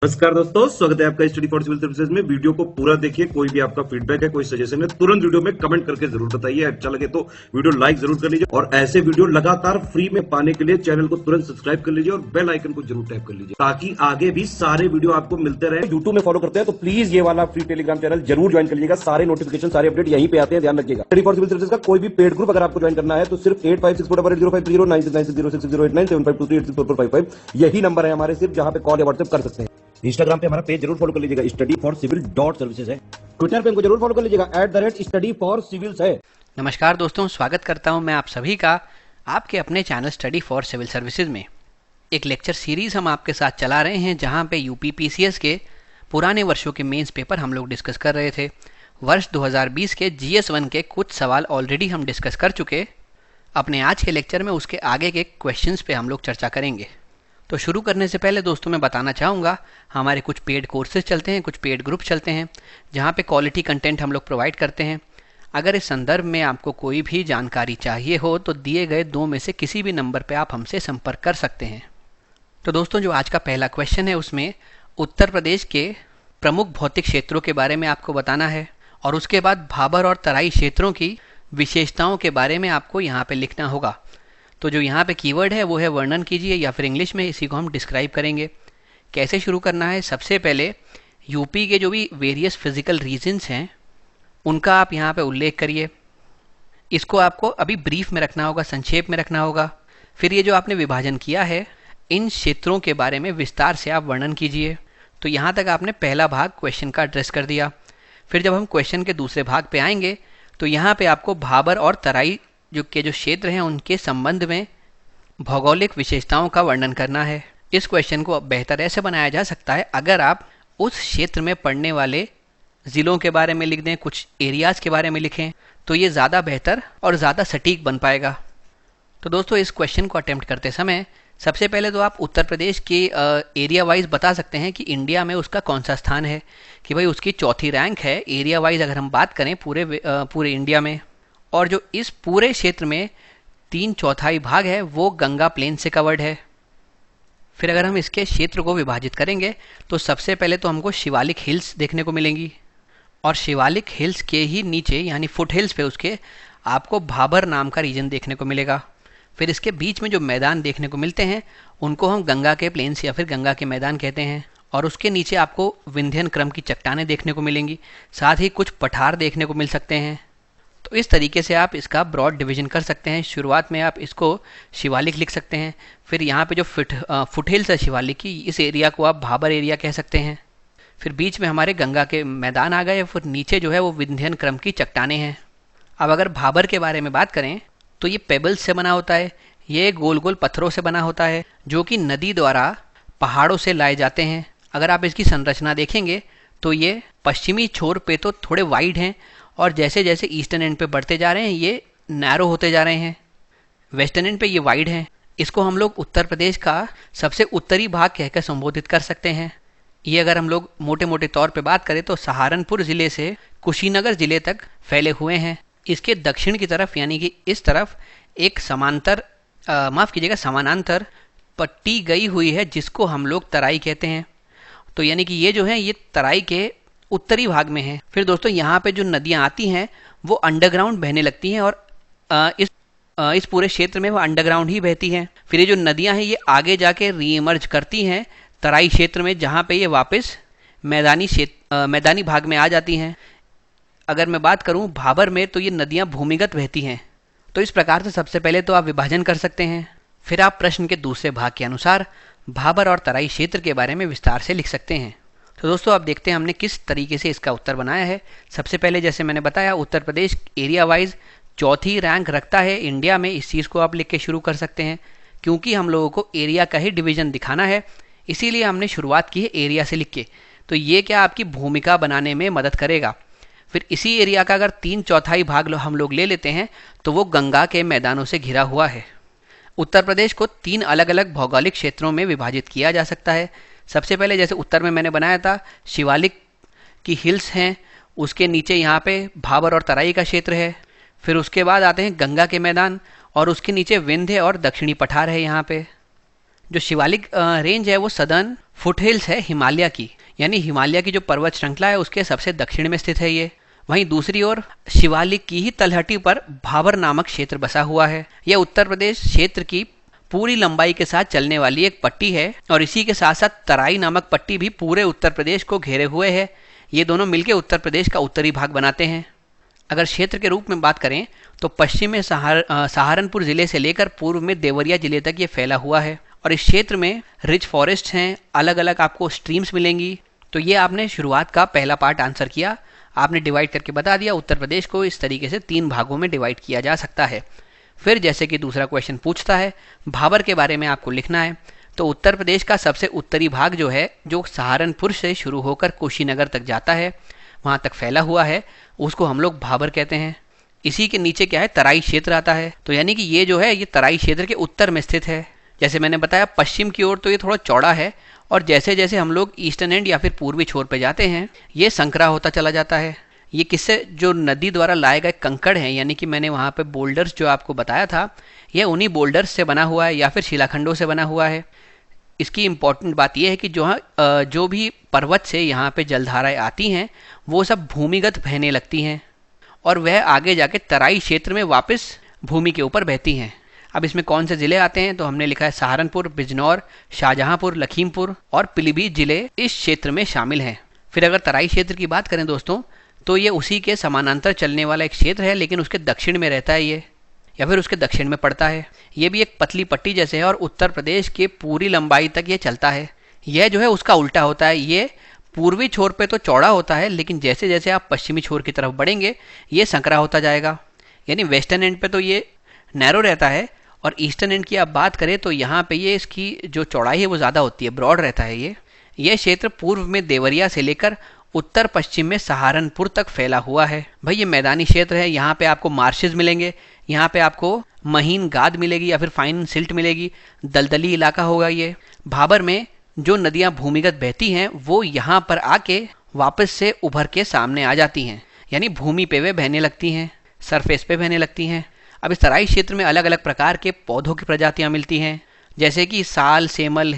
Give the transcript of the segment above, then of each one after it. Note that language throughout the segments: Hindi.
नमस्कार दोस्तों, स्वागत है आपका स्टडी फॉर सिविल सर्विसेज में। वीडियो को पूरा देखिए। कोई भी आपका फीडबैक है, कोई सजेशन है, तुरंत वीडियो में कमेंट करके जरूर बताइए। अच्छा लगे तो वीडियो लाइक जरूर कर लीजिए और ऐसे वीडियो लगातार फ्री में पाने के लिए चैनल को तुरंत सब्सक्राइब कर लीजिए और बेल आइकन को जरूर टैप कर लीजिए ताकि आगे भी सारे वीडियो आपको मिलते रहे। यूट्यूब में फॉलो करते हैं तो प्लीज ये वाला फ्री टेलीग्राम चैनल जरूर ज्वाइन कर लीजिएगा। सारे नोटिफिकेशन, सारे अपडेट यहीं पे आते हैं, ध्यान रखिएगा। स्टडी फॉर सिविल सर्विसेज का कोई भी पेड ग्रुप अगर आपको ज्वाइन करना है तो सिर्फ 856480530969606089786445 यही नंबर है हमारे, सिर्फ जहां पे कॉल या व्हाट्सएप कर सकते हैं। इंस्टाग्राम पे हमारा पेज जरूर फॉलो कर लीजिएगा, स्टडी फॉर सिविल .सर्विसेज है। ट्विटर पे हमको जरूर फॉलो कर लीजिएगा, @स्टडी फॉर सिविल्स है। नमस्कार दोस्तों, स्वागत करता हूं मैं आप सभी का आपके अपने channel study for civil services में। एक लेक्चर सीरीज हम आपके साथ चला रहे हैं जहां पे यूपी पीसीएस के पुराने वर्षों के मेंस पेपर हम लोग डिस्कस कर रहे थे। वर्ष 2020 के GS1 के कुछ सवाल ऑलरेडी हम डिस्कस कर चुके। अपने आज के लेक्चर में उसके आगे के क्वेश्चंस पे हम लोग चर्चा करेंगे। तो शुरू करने से पहले दोस्तों मैं बताना चाहूँगा, हमारे कुछ पेड कोर्सेज चलते हैं, कुछ पेड ग्रुप चलते हैं जहाँ पे क्वालिटी कंटेंट हम लोग प्रोवाइड करते हैं। अगर इस संदर्भ में आपको कोई भी जानकारी चाहिए हो तो दिए गए दो में से किसी भी नंबर पे आप हमसे संपर्क कर सकते हैं। तो दोस्तों जो आज का पहला क्वेश्चन है उसमें उत्तर प्रदेश के प्रमुख भौतिक क्षेत्रों के बारे में आपको बताना है और उसके बाद भाबर और तराई क्षेत्रों की विशेषताओं के बारे में आपको यहाँ पे लिखना होगा। तो जो यहाँ पे कीवर्ड है वो है वर्णन कीजिए, या फिर इंग्लिश में इसी को हम डिस्क्राइब करेंगे। कैसे शुरू करना है, सबसे पहले यूपी के जो भी वेरियस फिजिकल रीजन्स हैं उनका आप यहाँ पे उल्लेख करिए। इसको आपको अभी ब्रीफ में रखना होगा, संक्षेप में रखना होगा। फिर ये जो आपने विभाजन किया है इन क्षेत्रों के बारे में विस्तार से आप वर्णन कीजिए। तो यहाँ तक आपने पहला भाग क्वेश्चन का एड्रेस कर दिया। फिर जब हम क्वेश्चन के दूसरे भाग पे आएंगे तो यहाँ पे आपको भाबर और तराई जो क्षेत्र हैं उनके संबंध में भौगोलिक विशेषताओं का वर्णन करना है। इस क्वेश्चन को बेहतर ऐसे बनाया जा सकता है अगर आप उस क्षेत्र में पड़ने वाले ज़िलों के बारे में लिख दें, कुछ एरियाज़ के बारे में लिखें, तो ये ज़्यादा बेहतर और ज़्यादा सटीक बन पाएगा। तो दोस्तों इस क्वेश्चन को अटेम्प्ट करते समय सबसे पहले तो आप उत्तर प्रदेश के एरिया वाइज बता सकते हैं कि इंडिया में उसका कौन सा स्थान है, कि भाई उसकी चौथी रैंक है एरिया वाइज अगर हम बात करें पूरे इंडिया में। और जो इस पूरे क्षेत्र में 3/4 भाग है वो गंगा प्लेन से कवर्ड है। फिर अगर हम इसके क्षेत्र को विभाजित करेंगे तो सबसे पहले तो हमको शिवालिक हिल्स देखने को मिलेंगी और शिवालिक हिल्स के ही नीचे यानी फुट हिल्स पे उसके आपको भाबर नाम का रीजन देखने को मिलेगा। फिर इसके बीच में जो मैदान देखने को मिलते हैं उनको हम गंगा के प्लेन्स या फिर गंगा के मैदान कहते हैं। और उसके नीचे आपको विंध्यन क्रम की चट्टानें देखने को मिलेंगी, साथ ही कुछ पठार देखने को मिल सकते हैं। तो इस तरीके से आप इसका ब्रॉड डिवीजन कर सकते हैं। शुरुआत में आप इसको शिवालिक लिख सकते हैं, फिर यहाँ पे जो फुट हिल्स है शिवालिक की, इस एरिया को आप भाबर एरिया कह सकते हैं। फिर बीच में हमारे गंगा के मैदान आ गए, फिर नीचे जो है वो विंध्यन क्रम की चट्टानें हैं। अब अगर भाबर के बारे में बात करें तो ये पेबल्स से बना होता है, ये गोल गोल पत्थरों से बना होता है जो कि नदी द्वारा पहाड़ों से लाए जाते हैं। अगर आप इसकी संरचना देखेंगे तो ये पश्चिमी छोर पे तो थोड़े वाइड हैं और जैसे जैसे ईस्टर्न एंड पे बढ़ते जा रहे हैं ये नैरो होते जा रहे हैं, वेस्टर्न एंड पे ये वाइड हैं। इसको हम लोग उत्तर प्रदेश का सबसे उत्तरी भाग कहकर संबोधित कर सकते हैं। ये अगर हम लोग मोटे मोटे तौर पे बात करें तो सहारनपुर ज़िले से कुशीनगर ज़िले तक फैले हुए हैं। इसके दक्षिण की तरफ यानी कि इस तरफ एक समानांतर पट्टी गई हुई है जिसको हम लोग तराई कहते हैं। तो यानी कि ये जो है ये तराई के उत्तरी भाग में है। फिर दोस्तों यहाँ पे जो नदियाँ आती हैं वो अंडरग्राउंड बहने लगती हैं और इस पूरे क्षेत्र में वो अंडरग्राउंड ही बहती हैं। फिर ये जो नदियाँ हैं ये आगे जाके रीइमर्ज करती हैं तराई क्षेत्र में, जहाँ पे ये वापस मैदानी भाग में आ जाती हैं। अगर मैं बात करूँ भाबर में तो ये नदियाँ भूमिगत बहती हैं। तो इस प्रकार से सबसे पहले तो आप विभाजन कर सकते हैं। फिर आप प्रश्न के दूसरे भाग के अनुसार भाबर और तराई क्षेत्र के बारे में विस्तार से लिख सकते हैं। तो दोस्तों अब देखते हैं हमने किस तरीके से इसका उत्तर बनाया है। सबसे पहले जैसे मैंने बताया उत्तर प्रदेश एरिया वाइज चौथी रैंक रखता है इंडिया में। इस चीज़ को आप लिख के शुरू कर सकते हैं। क्योंकि हम लोगों को एरिया का ही डिवीजन दिखाना है इसीलिए हमने शुरुआत की है एरिया से लिख के। तो ये क्या आपकी भूमिका बनाने में मदद करेगा। फिर इसी एरिया का अगर 3/4 भाग हम लोग ले लेते हैं तो वो गंगा के मैदानों से घिरा हुआ है। उत्तर प्रदेश को 3 अलग अलग भौगोलिक क्षेत्रों में विभाजित किया जा सकता है। सबसे पहले जैसे उत्तर में मैंने बनाया था शिवालिक की हिल्स हैं, उसके नीचे यहाँ पे भाबर और तराई का क्षेत्र है। फिर उसके बाद आते हैं गंगा के मैदान और उसके नीचे विंध्य और दक्षिणी पठार है यहाँ पे। जो शिवालिक रेंज है वो सदर्न फुटहिल्स है हिमालय की, यानी हिमालय की जो पर्वत श्रृंखला है उसके सबसे दक्षिण में स्थित है ये। वहीं दूसरी ओर शिवालिक की ही तलहटी पर भाबर नामक क्षेत्र बसा हुआ है। यह उत्तर प्रदेश क्षेत्र की पूरी लंबाई के साथ चलने वाली एक पट्टी है और इसी के साथ साथ तराई नामक पट्टी भी पूरे उत्तर प्रदेश को घेरे हुए है। ये दोनों मिलकर उत्तर प्रदेश का उत्तरी भाग बनाते हैं। अगर क्षेत्र के रूप में बात करें तो पश्चिम में सहारनपुर जिले से लेकर पूर्व में देवरिया जिले तक ये फैला हुआ है और इस क्षेत्र में रिच फॉरेस्ट हैं, अलग अलग आपको स्ट्रीम्स मिलेंगी। तो ये आपने शुरुआत का पहला पार्ट आंसर किया, आपने डिवाइड करके बता दिया। उत्तर प्रदेश को इस तरीके से 3 भागों में डिवाइड किया जा सकता है। फिर जैसे कि दूसरा क्वेश्चन पूछता है भाबर के बारे में आपको लिखना है, तो उत्तर प्रदेश का सबसे उत्तरी भाग जो है, जो सहारनपुर से शुरू होकर कुशीनगर तक जाता है, वहाँ तक फैला हुआ है, उसको हम लोग भाबर कहते हैं। इसी के नीचे क्या है, तराई क्षेत्र आता है। तो यानी कि ये जो है ये तराई क्षेत्र के उत्तर में स्थित है। जैसे मैंने बताया पश्चिम की ओर तो ये थोड़ा चौड़ा है और जैसे जैसे हम लोग ईस्टर्न एंड या फिर पूर्वी छोर पे जाते हैं ये संकरा होता चला जाता है। ये किससे, जो नदी द्वारा लाए गए कंकड़ हैं, यानी कि मैंने वहाँ पे बोल्डर्स जो आपको बताया था, ये उन्हीं बोल्डर्स से बना हुआ है या फिर शिलाखंडों से बना हुआ है। इसकी इम्पॉर्टेंट बात यह है कि जो भी पर्वत से यहाँ पे जलधाराएं आती हैं वो सब भूमिगत बहने लगती हैं और वह आगे जाके तराई क्षेत्र में वापस भूमि के ऊपर बहती हैं। अब इसमें कौन से ज़िले आते हैं, तो हमने लिखा है सहारनपुर, बिजनौर, शाहजहांपुर, लखीमपुर और पीलीभीत ज़िले इस क्षेत्र में शामिल हैं। फिर अगर तराई क्षेत्र की बात करें दोस्तों, तो ये उसी के समानांतर चलने वाला एक क्षेत्र है, लेकिन उसके दक्षिण में रहता है ये, या फिर उसके दक्षिण में पड़ता है। ये भी एक पतली पट्टी जैसे है और उत्तर प्रदेश के पूरी लंबाई तक ये चलता है। यह जो है उसका उल्टा होता है, ये पूर्वी छोर पे तो चौड़ा होता है, लेकिन जैसे जैसे आप पश्चिमी छोर की तरफ बढ़ेंगे ये संकरा होता जाएगा। यानी वेस्टर्न एंड पे तो ये नैरो रहता है और ईस्टर्न एंड की आप बात करें तो यहाँ पे ये इसकी जो चौड़ाई है वो ज़्यादा होती है, ब्रॉड रहता है ये क्षेत्र पूर्व में देवरिया से लेकर उत्तर पश्चिम में सहारनपुर तक फैला हुआ है। भाई ये मैदानी क्षेत्र है, यहाँ पे आपको मार्शेज मिलेंगे, यहाँ पे आपको महीन गाद मिलेगी या फिर फाइन सिल्ट मिलेगी, दलदली इलाका होगा ये। भाबर में जो नदियाँ भूमिगत बहती हैं वो यहाँ पर आके वापस से उभर के सामने आ जाती हैं, यानी भूमि पे वे बहने लगती हैं, सरफेस पे बहने लगती हैं। अब इस तराई क्षेत्र में अलग अलग प्रकार के पौधों की प्रजातियाँ मिलती हैं, जैसे कि साल, सेमल,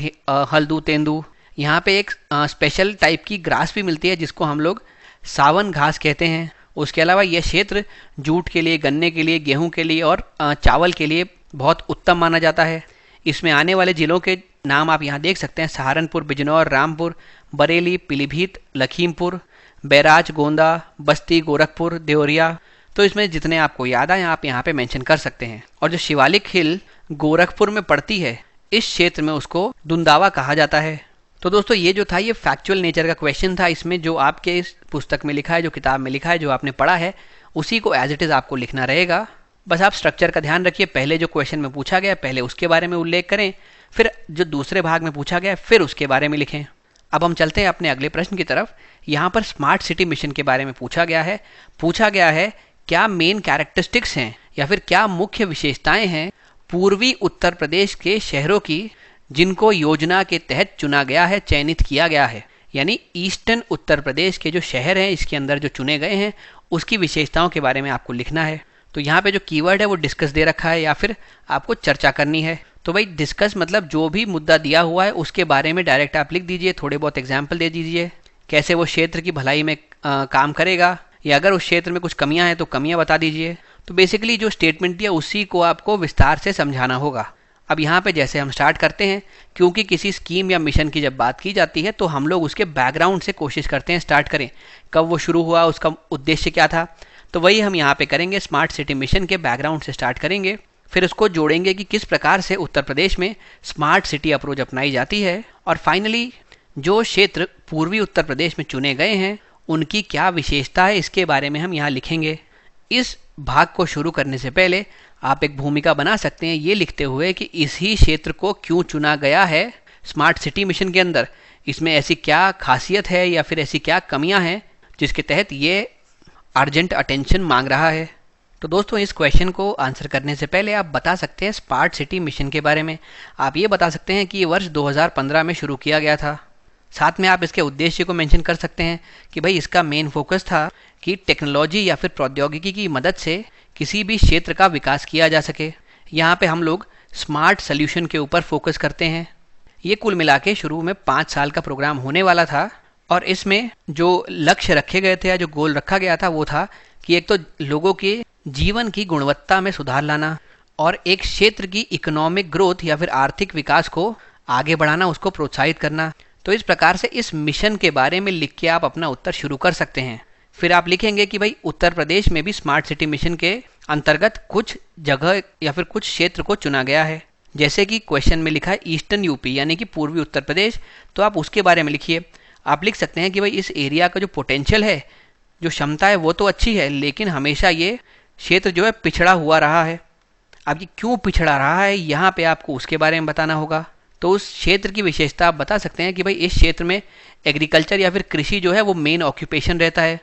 हल्दू, तेंदू। यहाँ पे एक स्पेशल टाइप की ग्रास भी मिलती है जिसको हम लोग सावन घास कहते हैं। उसके अलावा यह क्षेत्र जूट के लिए, गन्ने के लिए, गेहूं के लिए और चावल के लिए बहुत उत्तम माना जाता है। इसमें आने वाले ज़िलों के नाम आप यहाँ देख सकते हैं, सहारनपुर, बिजनौर, रामपुर, बरेली, पीलीभीत, लखीमपुर, बैराज, गोंदा, बस्ती, गोरखपुर, देवरिया। तो इसमें जितने आपको याद आए आप यहाँ पे मेंशन कर सकते हैं। और जो शिवालिक हिल गोरखपुर में पड़ती है, इस क्षेत्र में उसको दुंदावा कहा जाता है। तो दोस्तों ये जो था ये फैक्चुअल नेचर का क्वेश्चन था। इसमें जो आपके इस पुस्तक में लिखा है, जो किताब में लिखा है, जो आपने पढ़ा है, उसी को एज इट इज़ आपको लिखना रहेगा। बस आप स्ट्रक्चर का ध्यान रखिए, पहले जो क्वेश्चन में पूछा गया पहले उसके बारे में उल्लेख करें, फिर जो दूसरे भाग में पूछा गया फिर उसके बारे में लिखें। अब हम चलते हैं अपने अगले प्रश्न की तरफ। यहाँ पर स्मार्ट सिटी मिशन के बारे में पूछा गया है क्या मेन कैरेक्टरिस्टिक्स हैं या फिर क्या मुख्य विशेषताएं हैं पूर्वी उत्तर प्रदेश के शहरों की जिनको योजना के तहत चुना गया है, चयनित किया गया है। यानी ईस्टर्न उत्तर प्रदेश के जो शहर हैं इसके अंदर जो चुने गए हैं उसकी विशेषताओं के बारे में आपको लिखना है। तो यहाँ पे जो कीवर्ड है वो डिस्कस दे रखा है या फिर आपको चर्चा करनी है। तो भाई डिस्कस मतलब जो भी मुद्दा दिया हुआ है उसके बारे में डायरेक्ट आप लिख दीजिए, थोड़े बहुत एग्जाम्पल दे दीजिए, कैसे वो क्षेत्र की भलाई में काम करेगा, या अगर उस क्षेत्र में कुछ कमियां हैं तो कमियां बता दीजिए। तो बेसिकली जो स्टेटमेंट दिया उसी को आपको विस्तार से समझाना होगा। अब यहाँ पे जैसे हम स्टार्ट करते हैं, क्योंकि किसी स्कीम या मिशन की जब बात की जाती है तो हम लोग उसके बैकग्राउंड से कोशिश करते हैं स्टार्ट करें, कब वो शुरू हुआ, उसका उद्देश्य क्या था। तो वही हम यहाँ पे करेंगे, स्मार्ट सिटी मिशन के बैकग्राउंड से स्टार्ट करेंगे, फिर उसको जोड़ेंगे कि किस प्रकार से उत्तर प्रदेश में स्मार्ट सिटी अप्रोच अपनाई जाती है, और फाइनली जो क्षेत्र पूर्वी उत्तर प्रदेश में चुने गए हैं उनकी क्या विशेषता है इसके बारे में हम यहाँ लिखेंगे। इस भाग को शुरू करने से पहले आप एक भूमिका बना सकते हैं ये लिखते हुए कि इसी क्षेत्र को क्यों चुना गया है स्मार्ट सिटी मिशन के अंदर, इसमें ऐसी क्या खासियत है या फिर ऐसी क्या कमियां हैं जिसके तहत ये अर्जेंट अटेंशन मांग रहा है। तो दोस्तों इस क्वेश्चन को आंसर करने से पहले आप बता सकते हैं स्मार्ट सिटी मिशन के बारे में। आप ये बता सकते हैं कि ये वर्ष 2015 में शुरू किया गया था। साथ में आप इसके उद्देश्य को मेंशन कर सकते हैं कि भाई इसका मेन फोकस था कि टेक्नोलॉजी या फिर प्रौद्योगिकी की मदद से किसी भी क्षेत्र का विकास किया जा सके। यहाँ पे हम लोग स्मार्ट सॉल्यूशन के ऊपर फोकस करते हैं। ये कुल मिला के शुरू में 5 साल का प्रोग्राम होने वाला था और इसमें जो लक्ष्य रखे गए थे या जो गोल रखा गया था वो था कि एक तो लोगों के जीवन की गुणवत्ता में सुधार लाना और एक क्षेत्र की इकोनॉमिक ग्रोथ या फिर आर्थिक विकास को आगे बढ़ाना, उसको प्रोत्साहित करना। तो इस प्रकार से इस मिशन के बारे में लिख के आप अपना उत्तर शुरू कर सकते हैं। फिर आप लिखेंगे कि भाई उत्तर प्रदेश में भी स्मार्ट सिटी मिशन के अंतर्गत कुछ जगह या फिर कुछ क्षेत्र को चुना गया है। जैसे कि क्वेश्चन में लिखा है ईस्टर्न यूपी यानी कि पूर्वी उत्तर प्रदेश, तो आप उसके बारे में लिखिए। आप लिख सकते हैं कि भाई इस एरिया का जो पोटेंशियल है, जो क्षमता है वो तो अच्छी है, लेकिन हमेशा ये क्षेत्र जो है पिछड़ा हुआ रहा है। अब ये क्यों पिछड़ा रहा है यहाँ पे आपको उसके बारे में बताना होगा। तो उस क्षेत्र की विशेषता आप बता सकते हैं कि भाई इस क्षेत्र में एग्रीकल्चर या फिर कृषि जो है वो मेन ऑक्यूपेशन रहता है।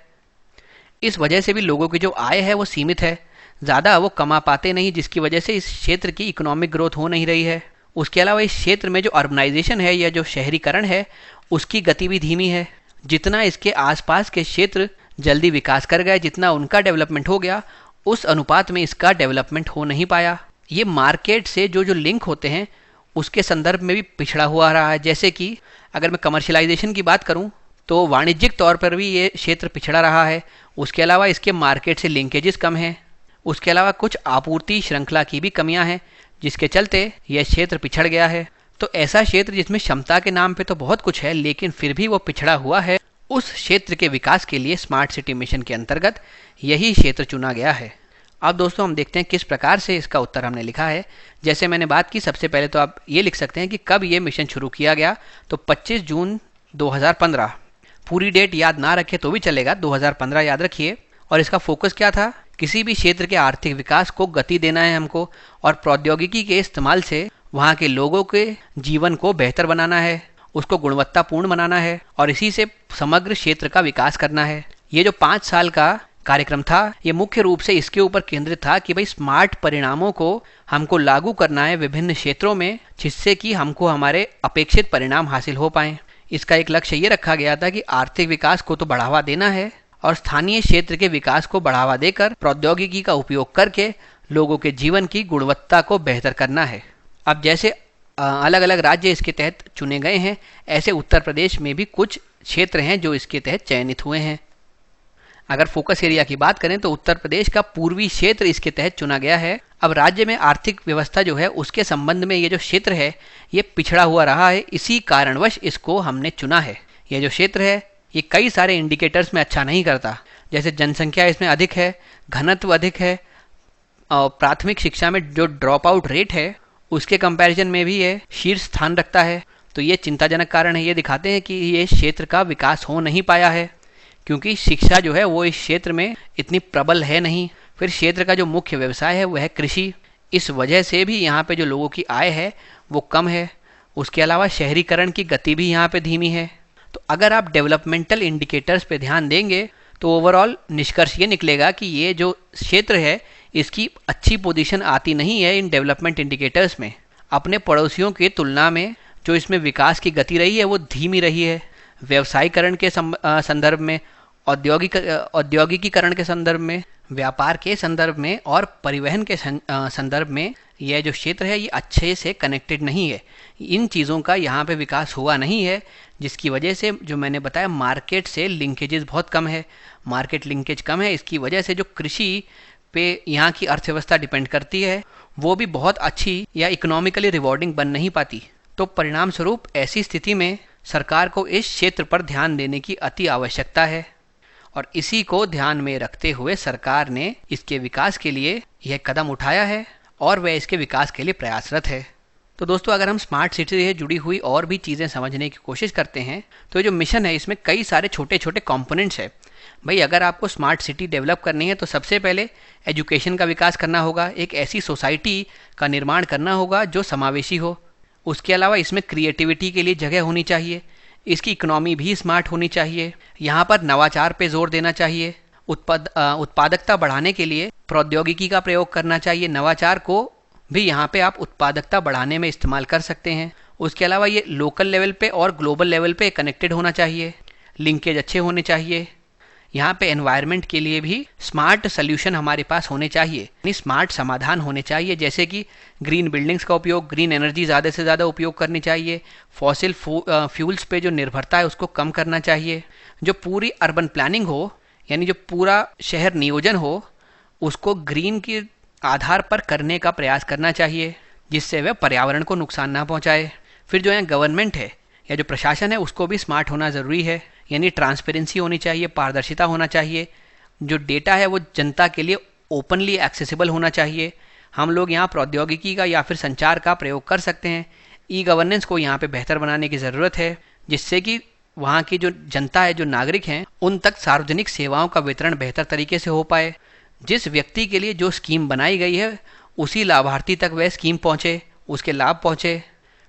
इस वजह से भी लोगों की जो आय है वो सीमित है, ज़्यादा वो कमा पाते नहीं, जिसकी वजह से इस क्षेत्र की इकोनॉमिक ग्रोथ हो नहीं रही है। उसके अलावा इस क्षेत्र में जो अर्बनाइजेशन है या जो शहरीकरण है उसकी गति भी धीमी है। जितना इसके आसपास के क्षेत्र जल्दी विकास कर गए, जितना उनका डेवलपमेंट हो गया, उस अनुपात में इसका डेवलपमेंट हो नहीं पाया। ये मार्केट से जो जो लिंक होते हैं उसके संदर्भ में भी पिछड़ा हुआ रहा है। जैसे कि अगर मैं कमर्शियलाइजेशन की बात करूं तो वाणिज्यिक तौर पर भी ये क्षेत्र पिछड़ा रहा है। उसके अलावा इसके मार्केट से लिंकेजेस कम हैं। उसके अलावा कुछ आपूर्ति श्रृंखला की भी कमियां हैं, जिसके चलते यह क्षेत्र पिछड़ गया है। तो ऐसा क्षेत्र जिसमें क्षमता के नाम पे तो बहुत कुछ है, लेकिन फिर भी वो पिछड़ा हुआ है, उस क्षेत्र के विकास के लिए स्मार्ट सिटी मिशन के अंतर्गत यही क्षेत्र चुना गया है। अब दोस्तों हम देखते हैं किस प्रकार से इसका उत्तर हमने लिखा है। जैसे मैंने बात की, सबसे पहले तो आप ये लिख सकते हैं कि कब ये मिशन शुरू किया गया, तो 25 जून 2015। पूरी डेट याद ना रखे तो भी चलेगा, 2015 याद रखिए। और इसका फोकस क्या था, किसी भी क्षेत्र के आर्थिक विकास को गति देना है हमको, और प्रौद्योगिकी के इस्तेमाल से वहाँ के लोगों के जीवन को बेहतर बनाना है, उसको गुणवत्तापूर्ण बनाना है और इसी से समग्र क्षेत्र का विकास करना है। ये जो 5 साल का कार्यक्रम था, ये मुख्य रूप से इसके ऊपर केंद्रित था कि भाई स्मार्ट परिणामों को हमको लागू करना है विभिन्न क्षेत्रों में, जिससे कि हमको हमारे अपेक्षित परिणाम हासिल हो पाएं। इसका एक लक्ष्य ये रखा गया था कि आर्थिक विकास को तो बढ़ावा देना है और स्थानीय क्षेत्र के विकास को बढ़ावा देकर प्रौद्योगिकी का उपयोग करके लोगों के जीवन की गुणवत्ता को बेहतर करना है। अब जैसे अलग अलग राज्य इसके तहत चुने गए हैं, ऐसे उत्तर प्रदेश में भी कुछ क्षेत्र हैं जो इसके तहत चयनित हुए हैं। अगर फोकस एरिया की बात करें तो उत्तर प्रदेश का पूर्वी क्षेत्र इसके तहत चुना गया है। अब राज्य में आर्थिक व्यवस्था जो है उसके संबंध में ये जो क्षेत्र है ये पिछड़ा हुआ रहा है, इसी कारणवश इसको हमने चुना है। ये जो क्षेत्र है ये कई सारे इंडिकेटर्स में अच्छा नहीं करता, जैसे जनसंख्या इसमें अधिक है, घनत्व अधिक है, और प्राथमिक शिक्षा में जो ड्रॉप आउट रेट है उसके कंपैरिजन में भी ये शीर्ष स्थान रखता है। तो ये चिंताजनक कारण है। ये दिखाते हैं कि ये क्षेत्र का विकास हो नहीं पाया है, क्योंकि शिक्षा जो है वो इस क्षेत्र में इतनी प्रबल है नहीं। फिर क्षेत्र का जो मुख्य व्यवसाय है वह है कृषि, इस वजह से भी यहाँ पे जो लोगों की आय है वो कम है। उसके अलावा शहरीकरण की गति भी यहाँ पे धीमी है। तो अगर आप डेवलपमेंटल इंडिकेटर्स पे ध्यान देंगे तो ओवरऑल निष्कर्ष ये निकलेगा कि ये जो क्षेत्र है इसकी अच्छी पोजीशन आती नहीं है इन डेवलपमेंट इंडिकेटर्स में। अपने पड़ोसियों की तुलना में जो इसमें विकास की गति रही है वो धीमी रही है। व्यवसायीकरण के संदर्भ में, औद्योगिकीकरण के संदर्भ में, व्यापार के संदर्भ में और परिवहन के संदर्भ में यह जो क्षेत्र है ये अच्छे से कनेक्टेड नहीं है। इन चीज़ों का यहाँ पे विकास हुआ नहीं है, जिसकी वजह से जो मैंने बताया मार्केट से लिंकेजेस बहुत कम है, मार्केट लिंकेज कम है। इसकी वजह से जो कृषि पे यहाँ की अर्थव्यवस्था डिपेंड करती है वो भी बहुत अच्छी या इकोनॉमिकली रिवॉर्डिंग बन नहीं पाती। तो परिणाम स्वरूप ऐसी स्थिति में सरकार को इस क्षेत्र पर ध्यान देने की अति आवश्यकता है और इसी को ध्यान में रखते हुए सरकार ने इसके विकास के लिए यह कदम उठाया है और वह इसके विकास के लिए प्रयासरत है। तो दोस्तों अगर हम स्मार्ट सिटी से जुड़ी हुई और भी चीज़ें समझने की कोशिश करते हैं तो ये जो मिशन है इसमें कई सारे छोटे छोटे कंपोनेंट्स है। भाई अगर आपको स्मार्ट सिटी डेवलप करनी है तो सबसे पहले एजुकेशन का विकास करना होगा, एक ऐसी सोसाइटी का निर्माण करना होगा जो समावेशी हो। उसके अलावा इसमें क्रिएटिविटी के लिए जगह होनी चाहिए, इसकी इकोनॉमी भी स्मार्ट होनी चाहिए, यहाँ पर नवाचार पे जोर देना चाहिए, उत्पादकता बढ़ाने के लिए प्रौद्योगिकी का प्रयोग करना चाहिए, नवाचार को भी यहाँ पे आप उत्पादकता बढ़ाने में इस्तेमाल कर सकते हैं। उसके अलावा ये लोकल लेवल पे और ग्लोबल लेवल पे कनेक्टेड होना चाहिए, लिंकेज अच्छे होने चाहिए। यहाँ पे एनवायरनमेंट के लिए भी स्मार्ट सोल्यूशन हमारे पास होने चाहिए, यानी स्मार्ट समाधान होने चाहिए, जैसे कि ग्रीन बिल्डिंग्स का उपयोग, ग्रीन एनर्जी ज़्यादा से ज़्यादा उपयोग करनी चाहिए, फॉसिल फ्यूल्स पे जो निर्भरता है उसको कम करना चाहिए, जो पूरी अर्बन प्लानिंग हो यानी जो पूरा शहर नियोजन हो उसको ग्रीन के आधार पर करने का प्रयास करना चाहिए, जिससे वह पर्यावरण को नुकसान ना पहुंचाए। फिर जो है गवर्नमेंट है या जो प्रशासन है उसको भी स्मार्ट होना ज़रूरी है, यानी ट्रांसपेरेंसी होनी चाहिए, पारदर्शिता होना चाहिए, जो डेटा है वो जनता के लिए ओपनली एक्सेसिबल होना चाहिए। हम लोग यहाँ प्रौद्योगिकी का या फिर संचार का प्रयोग कर सकते हैं। ई गवर्नेंस को यहाँ पे बेहतर बनाने की ज़रूरत है, जिससे कि वहाँ की जो जनता है, जो नागरिक हैं, उन तक सार्वजनिक सेवाओं का वितरण बेहतर तरीके से हो पाए। जिस व्यक्ति के लिए जो स्कीम बनाई गई है उसी लाभार्थी तक वह स्कीम पहुँचे, उसके लाभ पहुँचे।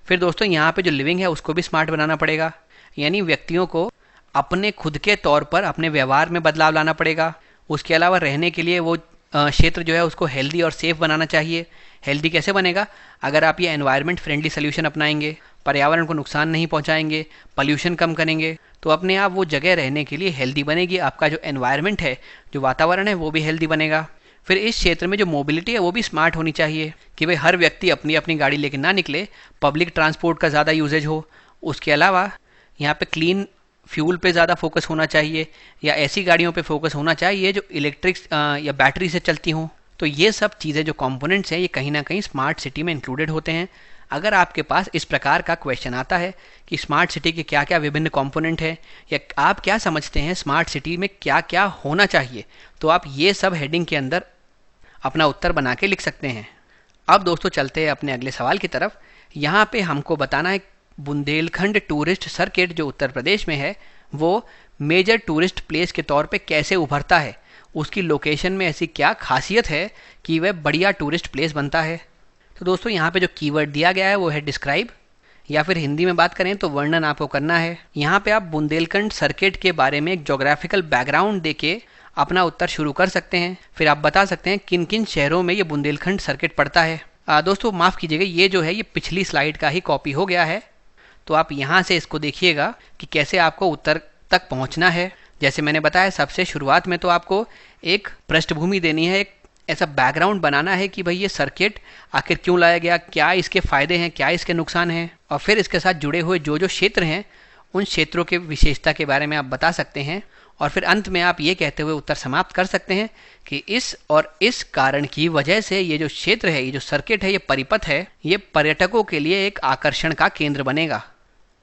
फिर दोस्तों यहाँ पे जो लिविंग है उसको भी स्मार्ट बनाना पड़ेगा, यानी व्यक्तियों को अपने खुद के तौर पर अपने व्यवहार में बदलाव लाना पड़ेगा। उसके अलावा रहने के लिए वो क्षेत्र जो है उसको हेल्दी और सेफ बनाना चाहिए। हेल्दी कैसे बनेगा? अगर आप ये एनवायरनमेंट फ्रेंडली सोल्यूशन अपनाएंगे, पर्यावरण को नुकसान नहीं पहुंचाएंगे, पोल्यूशन कम करेंगे, तो अपने आप वो जगह रहने के लिए हेल्दी बनेगी। आपका जो एनवायरनमेंट है, जो वातावरण है, वो भी हेल्दी बनेगा। फिर इस क्षेत्र में जो मोबिलिटी है वो भी स्मार्ट होनी चाहिए कि भाई हर व्यक्ति अपनी अपनी गाड़ी लेकर ना निकले, पब्लिक ट्रांसपोर्ट का ज़्यादा यूजेज हो। उसके अलावा यहाँ पे क्लीन फ्यूल पे ज़्यादा फोकस होना चाहिए, या ऐसी गाड़ियों पे फोकस होना चाहिए जो इलेक्ट्रिक या बैटरी से चलती हों। तो ये सब चीज़ें जो कंपोनेंट्स हैं ये कहीं ना कहीं स्मार्ट सिटी में इंक्लूडेड होते हैं। अगर आपके पास इस प्रकार का क्वेश्चन आता है कि स्मार्ट सिटी के क्या क्या विभिन्न कंपोनेंट हैं, या आप क्या समझते हैं स्मार्ट सिटी में क्या क्या होना चाहिए, तो आप ये सब हेडिंग के अंदर अपना उत्तर बना के लिख सकते हैं। अब दोस्तों चलते हैं अपने अगले सवाल की तरफ। यहाँ पे हमको बताना है बुंदेलखंड टूरिस्ट सर्किट जो उत्तर प्रदेश में है वो मेजर टूरिस्ट प्लेस के तौर पे कैसे उभरता है, उसकी लोकेशन में ऐसी क्या खासियत है कि वह बढ़िया टूरिस्ट प्लेस बनता है। तो दोस्तों यहाँ पे जो कीवर्ड दिया गया है वो है डिस्क्राइब, या फिर हिंदी में बात करें तो वर्णन आपको करना है। यहाँ पे आप बुंदेलखंड सर्किट के बारे में एक जोग्राफिकल बैकग्राउंड देके अपना उत्तर शुरू कर सकते हैं। फिर आप बता सकते हैं किन किन शहरों में ये बुंदेलखंड सर्किट पड़ता है। दोस्तों माफ़ कीजिएगा, ये जो है ये पिछली स्लाइड का ही कॉपी हो गया है, तो आप यहाँ से इसको देखिएगा कि कैसे आपको उत्तर तक पहुँचना है। जैसे मैंने बताया सबसे शुरुआत में तो आपको एक पृष्ठभूमि देनी है, एक ऐसा बैकग्राउंड बनाना है कि भाई ये सर्किट आखिर क्यों लाया गया, क्या इसके फ़ायदे हैं, क्या इसके नुकसान हैं, और फिर इसके साथ जुड़े हुए जो जो क्षेत्र हैं उन क्षेत्रों के विशेषता के बारे में आप बता सकते हैं। और फिर अंत में आप ये कहते हुए उत्तर समाप्त कर सकते हैं कि इस और इस कारण की वजह से ये जो क्षेत्र है, ये जो सर्किट है, ये परिपथ है, ये पर्यटकों के लिए एक आकर्षण का केंद्र बनेगा।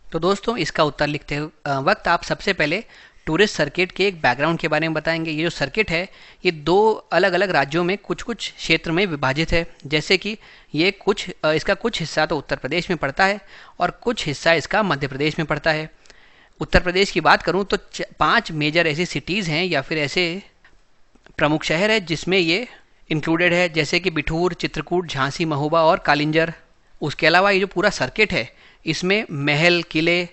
तो दोस्तों इसका उत्तर लिखते वक्त आप सबसे पहले टूरिस्ट सर्किट के एक बैकग्राउंड के बारे में बताएंगे। ये जो सर्किट है ये दो अलग अलग राज्यों में कुछ कुछ क्षेत्र में विभाजित है, जैसे कि ये इसका कुछ हिस्सा तो उत्तर प्रदेश में पड़ता है और कुछ हिस्सा इसका मध्य प्रदेश में पड़ता है। उत्तर प्रदेश की बात करूं तो 5 मेजर ऐसी सिटीज़ हैं या फिर ऐसे प्रमुख शहर है जिसमें ये इंक्लूडेड है, जैसे कि बिठूर, चित्रकूट, झांसी, महोबा और कालिंजर। उसके अलावा ये जो पूरा सर्किट है इसमें महल, किले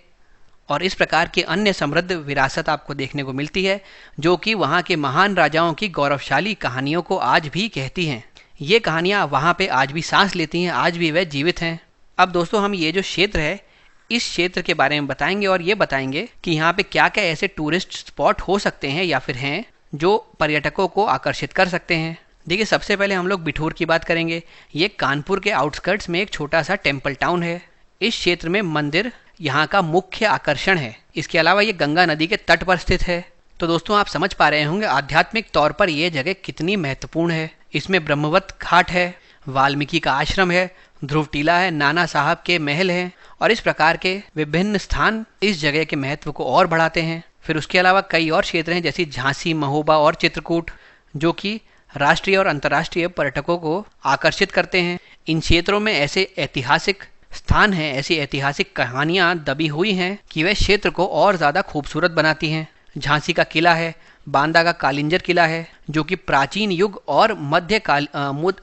और इस प्रकार की अन्य समृद्ध विरासत आपको देखने को मिलती है, जो कि वहाँ के महान राजाओं की गौरवशाली कहानियों को आज भी कहती हैं। ये कहानियाँ वहाँ पे आज भी सांस लेती हैं, आज भी वह जीवित हैं। अब दोस्तों हम ये जो क्षेत्र है इस क्षेत्र के बारे में बताएंगे और ये बताएंगे कि यहाँ पे क्या क्या ऐसे टूरिस्ट स्पॉट हो सकते हैं या फिर हैं जो पर्यटकों को आकर्षित कर सकते हैं। देखिए सबसे पहले हम लोग बिठूर की बात करेंगे। ये कानपुर के आउटस्कर्ट्स में एक छोटा सा टेम्पल टाउन है। इस क्षेत्र में मंदिर यहाँ का मुख्य आकर्षण है। इसके अलावा ये गंगा नदी के तट पर स्थित है। तो दोस्तों आप समझ पा रहे होंगे आध्यात्मिक तौर पर यह जगह कितनी महत्वपूर्ण है। इसमें ब्रह्मवत घाट है, वाल्मीकि का आश्रम है, ध्रुव टीला है, नाना साहब के महल हैं और इस प्रकार के विभिन्न स्थान इस जगह के महत्व को और बढ़ाते हैं। फिर उसके अलावा कई और क्षेत्र हैं जैसे झांसी, महोबा और चित्रकूट, जो कि राष्ट्रीय और अंतर्राष्ट्रीय पर्यटकों को आकर्षित करते हैं। इन क्षेत्रों में ऐसे ऐतिहासिक स्थान हैं, ऐसी ऐतिहासिक कहानियां दबी हुई हैं कि वे क्षेत्र को और ज़्यादा खूबसूरत बनाती हैं। झांसी का किला है, बांदा का कालिंजर किला है, जो कि प्राचीन युग और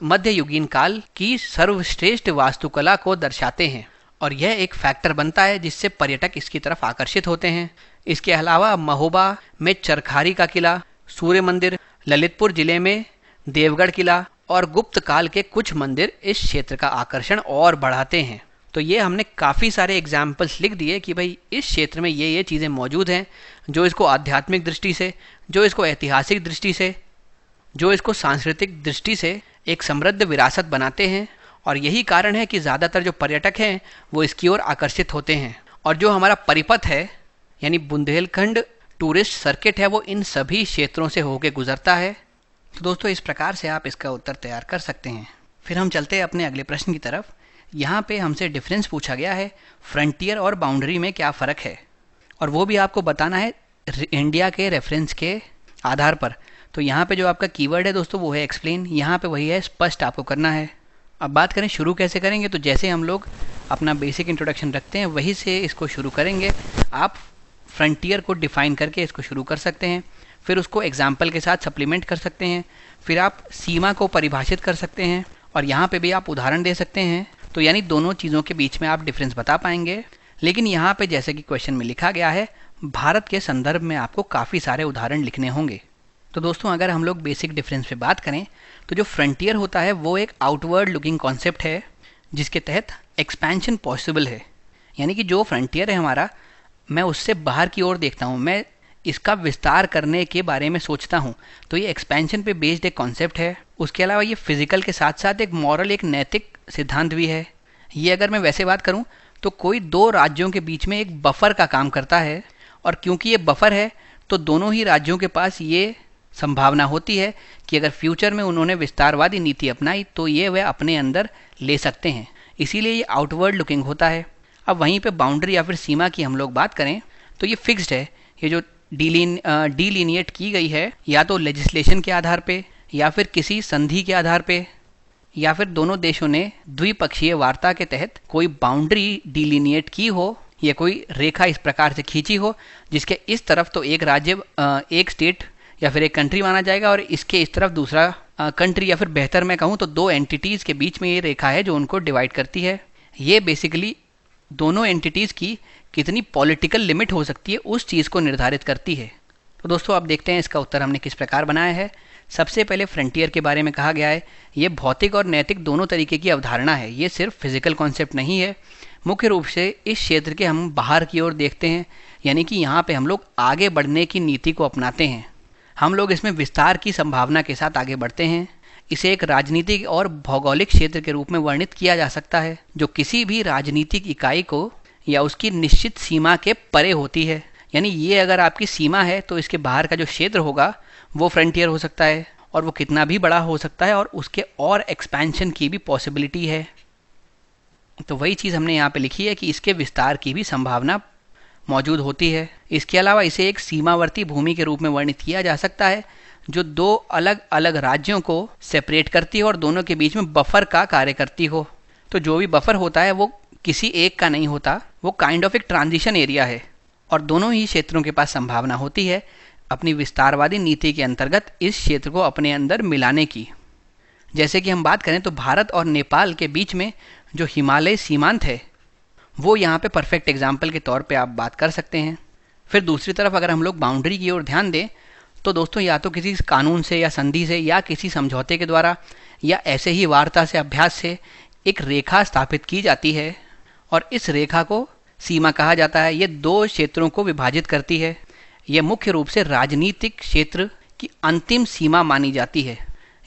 मध्ययुगीन काल की सर्वश्रेष्ठ वास्तुकला को दर्शाते हैं और यह एक फैक्टर बनता है जिससे पर्यटक इसकी तरफ आकर्षित होते हैं। इसके अलावा महोबा में चरखारी का किला, सूर्य मंदिर, ललितपुर जिले में देवगढ़ किला और गुप्त काल के कुछ मंदिर इस क्षेत्र का आकर्षण और बढ़ाते हैं। तो ये हमने काफ़ी सारे एग्जाम्पल्स लिख दिए कि भाई इस क्षेत्र में ये चीज़ें मौजूद हैं जो इसको आध्यात्मिक दृष्टि से, जो इसको ऐतिहासिक दृष्टि से, जो इसको सांस्कृतिक दृष्टि से एक समृद्ध विरासत बनाते हैं। और यही कारण है कि ज़्यादातर जो पर्यटक हैं वो इसकी ओर आकर्षित होते हैं। और जो हमारा परिपथ है यानी बुंदेलखंड टूरिस्ट सर्किट है वो इन सभी क्षेत्रों से होकर गुजरता है। तो दोस्तों इस प्रकार से आप इसका उत्तर तैयार कर सकते हैं। फिर हम चलते हैं अपने अगले प्रश्न की तरफ। यहाँ पे हमसे डिफरेंस पूछा गया है, फ्रंटियर और बाउंड्री में क्या फ़र्क है, और वो भी आपको बताना है इंडिया के रेफरेंस के आधार पर। तो यहाँ पे जो आपका कीवर्ड है दोस्तों वो है एक्सप्लेन, यहाँ पे वही है स्पष्ट आपको करना है। अब बात करें शुरू कैसे करेंगे, तो जैसे हम लोग अपना बेसिक इंट्रोडक्शन रखते हैं वही से इसको शुरू करेंगे। आप फ्रंटियर को डिफ़ाइन करके इसको शुरू कर सकते हैं, फिर उसको एग्जाम्पल के साथ सप्लीमेंट कर सकते हैं, फिर आप सीमा को परिभाषित कर सकते हैं और यहाँ पे भी आप उदाहरण दे सकते हैं। तो यानी दोनों चीज़ों के बीच में आप डिफरेंस बता पाएंगे। लेकिन यहाँ पे जैसे कि क्वेश्चन में लिखा गया है, भारत के संदर्भ में आपको काफ़ी सारे उदाहरण लिखने होंगे। तो दोस्तों अगर हम लोग बेसिक डिफरेंस पे बात करें तो जो फ्रंटियर होता है वो एक आउटवर्ड लुकिंग कॉन्सेप्ट है जिसके तहत एक्सपेंशन पॉसिबल है। यानी कि जो फ्रंटियर है हमारा, मैं उससे बाहर की ओर देखता हूँ, मैं इसका विस्तार करने के बारे में सोचता हूँ। तो ये एक्सपेंशन पे बेस्ड एक कॉन्सेप्ट है। उसके अलावा ये फिजिकल के साथ साथ एक मॉरल, एक नैतिक सिद्धांत भी है। ये अगर मैं वैसे बात करूँ तो कोई दो राज्यों के बीच में एक बफर का काम करता है, और क्योंकि ये बफर है तो दोनों ही राज्यों के पास ये संभावना होती है कि अगर फ्यूचर में उन्होंने विस्तारवादी नीति अपनाई तो ये वे अपने अंदर ले सकते हैं। इसीलिए ये आउटवर्ड लुकिंग होता है। अब वहीं पे बाउंड्री या फिर सीमा की हम लोग बात करें तो ये फिक्स्ड है। ये जो डिलीनिएट की गई है या तो लेजिस्लेशन के आधार पे या फिर किसी संधि के आधार पे, या फिर दोनों देशों ने द्विपक्षीय वार्ता के तहत कोई बाउंड्री डिलीनिएट की हो या कोई रेखा इस प्रकार से खींची हो जिसके इस तरफ तो एक राज्य, एक स्टेट या फिर एक कंट्री माना जाएगा और इसके इस तरफ दूसरा कंट्री, या फिर बेहतर मैं कहूँ तो दो एंटिटीज़ के बीच में ये रेखा है जो उनको डिवाइड करती है। ये बेसिकली दोनों एंटिटीज़ की कितनी पॉलिटिकल लिमिट हो सकती है उस चीज़ को निर्धारित करती है। तो दोस्तों अब देखते हैं इसका उत्तर हमने किस प्रकार बनाया है। सबसे पहले फ्रंटियर के बारे में कहा गया है, ये भौतिक और नैतिक दोनों तरीके की अवधारणा है। ये सिर्फ फिजिकल कॉन्सेप्ट नहीं है। मुख्य रूप से इस क्षेत्र के हम बाहर की ओर देखते हैं, यानी कि यहाँ पे हम लोग आगे बढ़ने की नीति को अपनाते हैं। हम लोग इसमें विस्तार की संभावना के साथ आगे बढ़ते हैं। इसे एक राजनीतिक और भौगोलिक क्षेत्र के रूप में वर्णित किया जा सकता है जो किसी भी राजनीतिक इकाई को या उसकी निश्चित सीमा के परे होती है। यानी ये अगर आपकी सीमा है तो इसके बाहर का जो क्षेत्र होगा वो फ्रंटियर हो सकता है, और वो कितना भी बड़ा हो सकता है और उसके और एक्सपेंशन की भी पॉसिबिलिटी है। तो वही चीज़ हमने यहाँ पे लिखी है कि इसके विस्तार की भी संभावना मौजूद होती है। इसके अलावा इसे एक सीमावर्ती भूमि के रूप में वर्णित किया जा सकता है जो दो अलग अलग राज्यों को सेपरेट करती हो और दोनों के बीच में बफर का कार्य करती हो। तो जो भी बफर होता है वो किसी एक का नहीं होता, वो काइंड ऑफ एक ट्रांजिशन एरिया है, और दोनों ही क्षेत्रों के पास संभावना होती है अपनी विस्तारवादी नीति के अंतर्गत इस क्षेत्र को अपने अंदर मिलाने की। जैसे कि हम बात करें तो भारत और नेपाल के बीच में जो हिमालय सीमांत है वो यहाँ पे परफेक्ट एग्जाम्पल के तौर पे आप बात कर सकते हैं। फिर दूसरी तरफ अगर हम लोग बाउंड्री की ओर ध्यान दें तो दोस्तों या तो किसी कानून से या संधि से या किसी समझौते के द्वारा या ऐसे ही वार्ता से, अभ्यास से एक रेखा स्थापित की जाती है, और इस रेखा को सीमा कहा जाता है। ये दो क्षेत्रों को विभाजित करती है। यह मुख्य रूप से राजनीतिक क्षेत्र की अंतिम सीमा मानी जाती है।